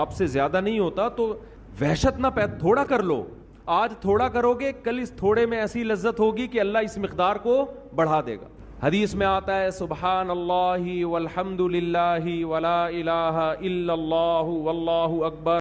آپ سے زیادہ نہیں ہوتا تو وحشت نہ تھوڑا کر لو. آج تھوڑا کرو گے, کل اس تھوڑے میں ایسی لذت ہوگی کہ اللہ اس مقدار کو بڑھا دے گا. حدیث میں آتا ہے سبحان اللہ والحمد للہ ولا الہ الا اللہ واللہ اکبر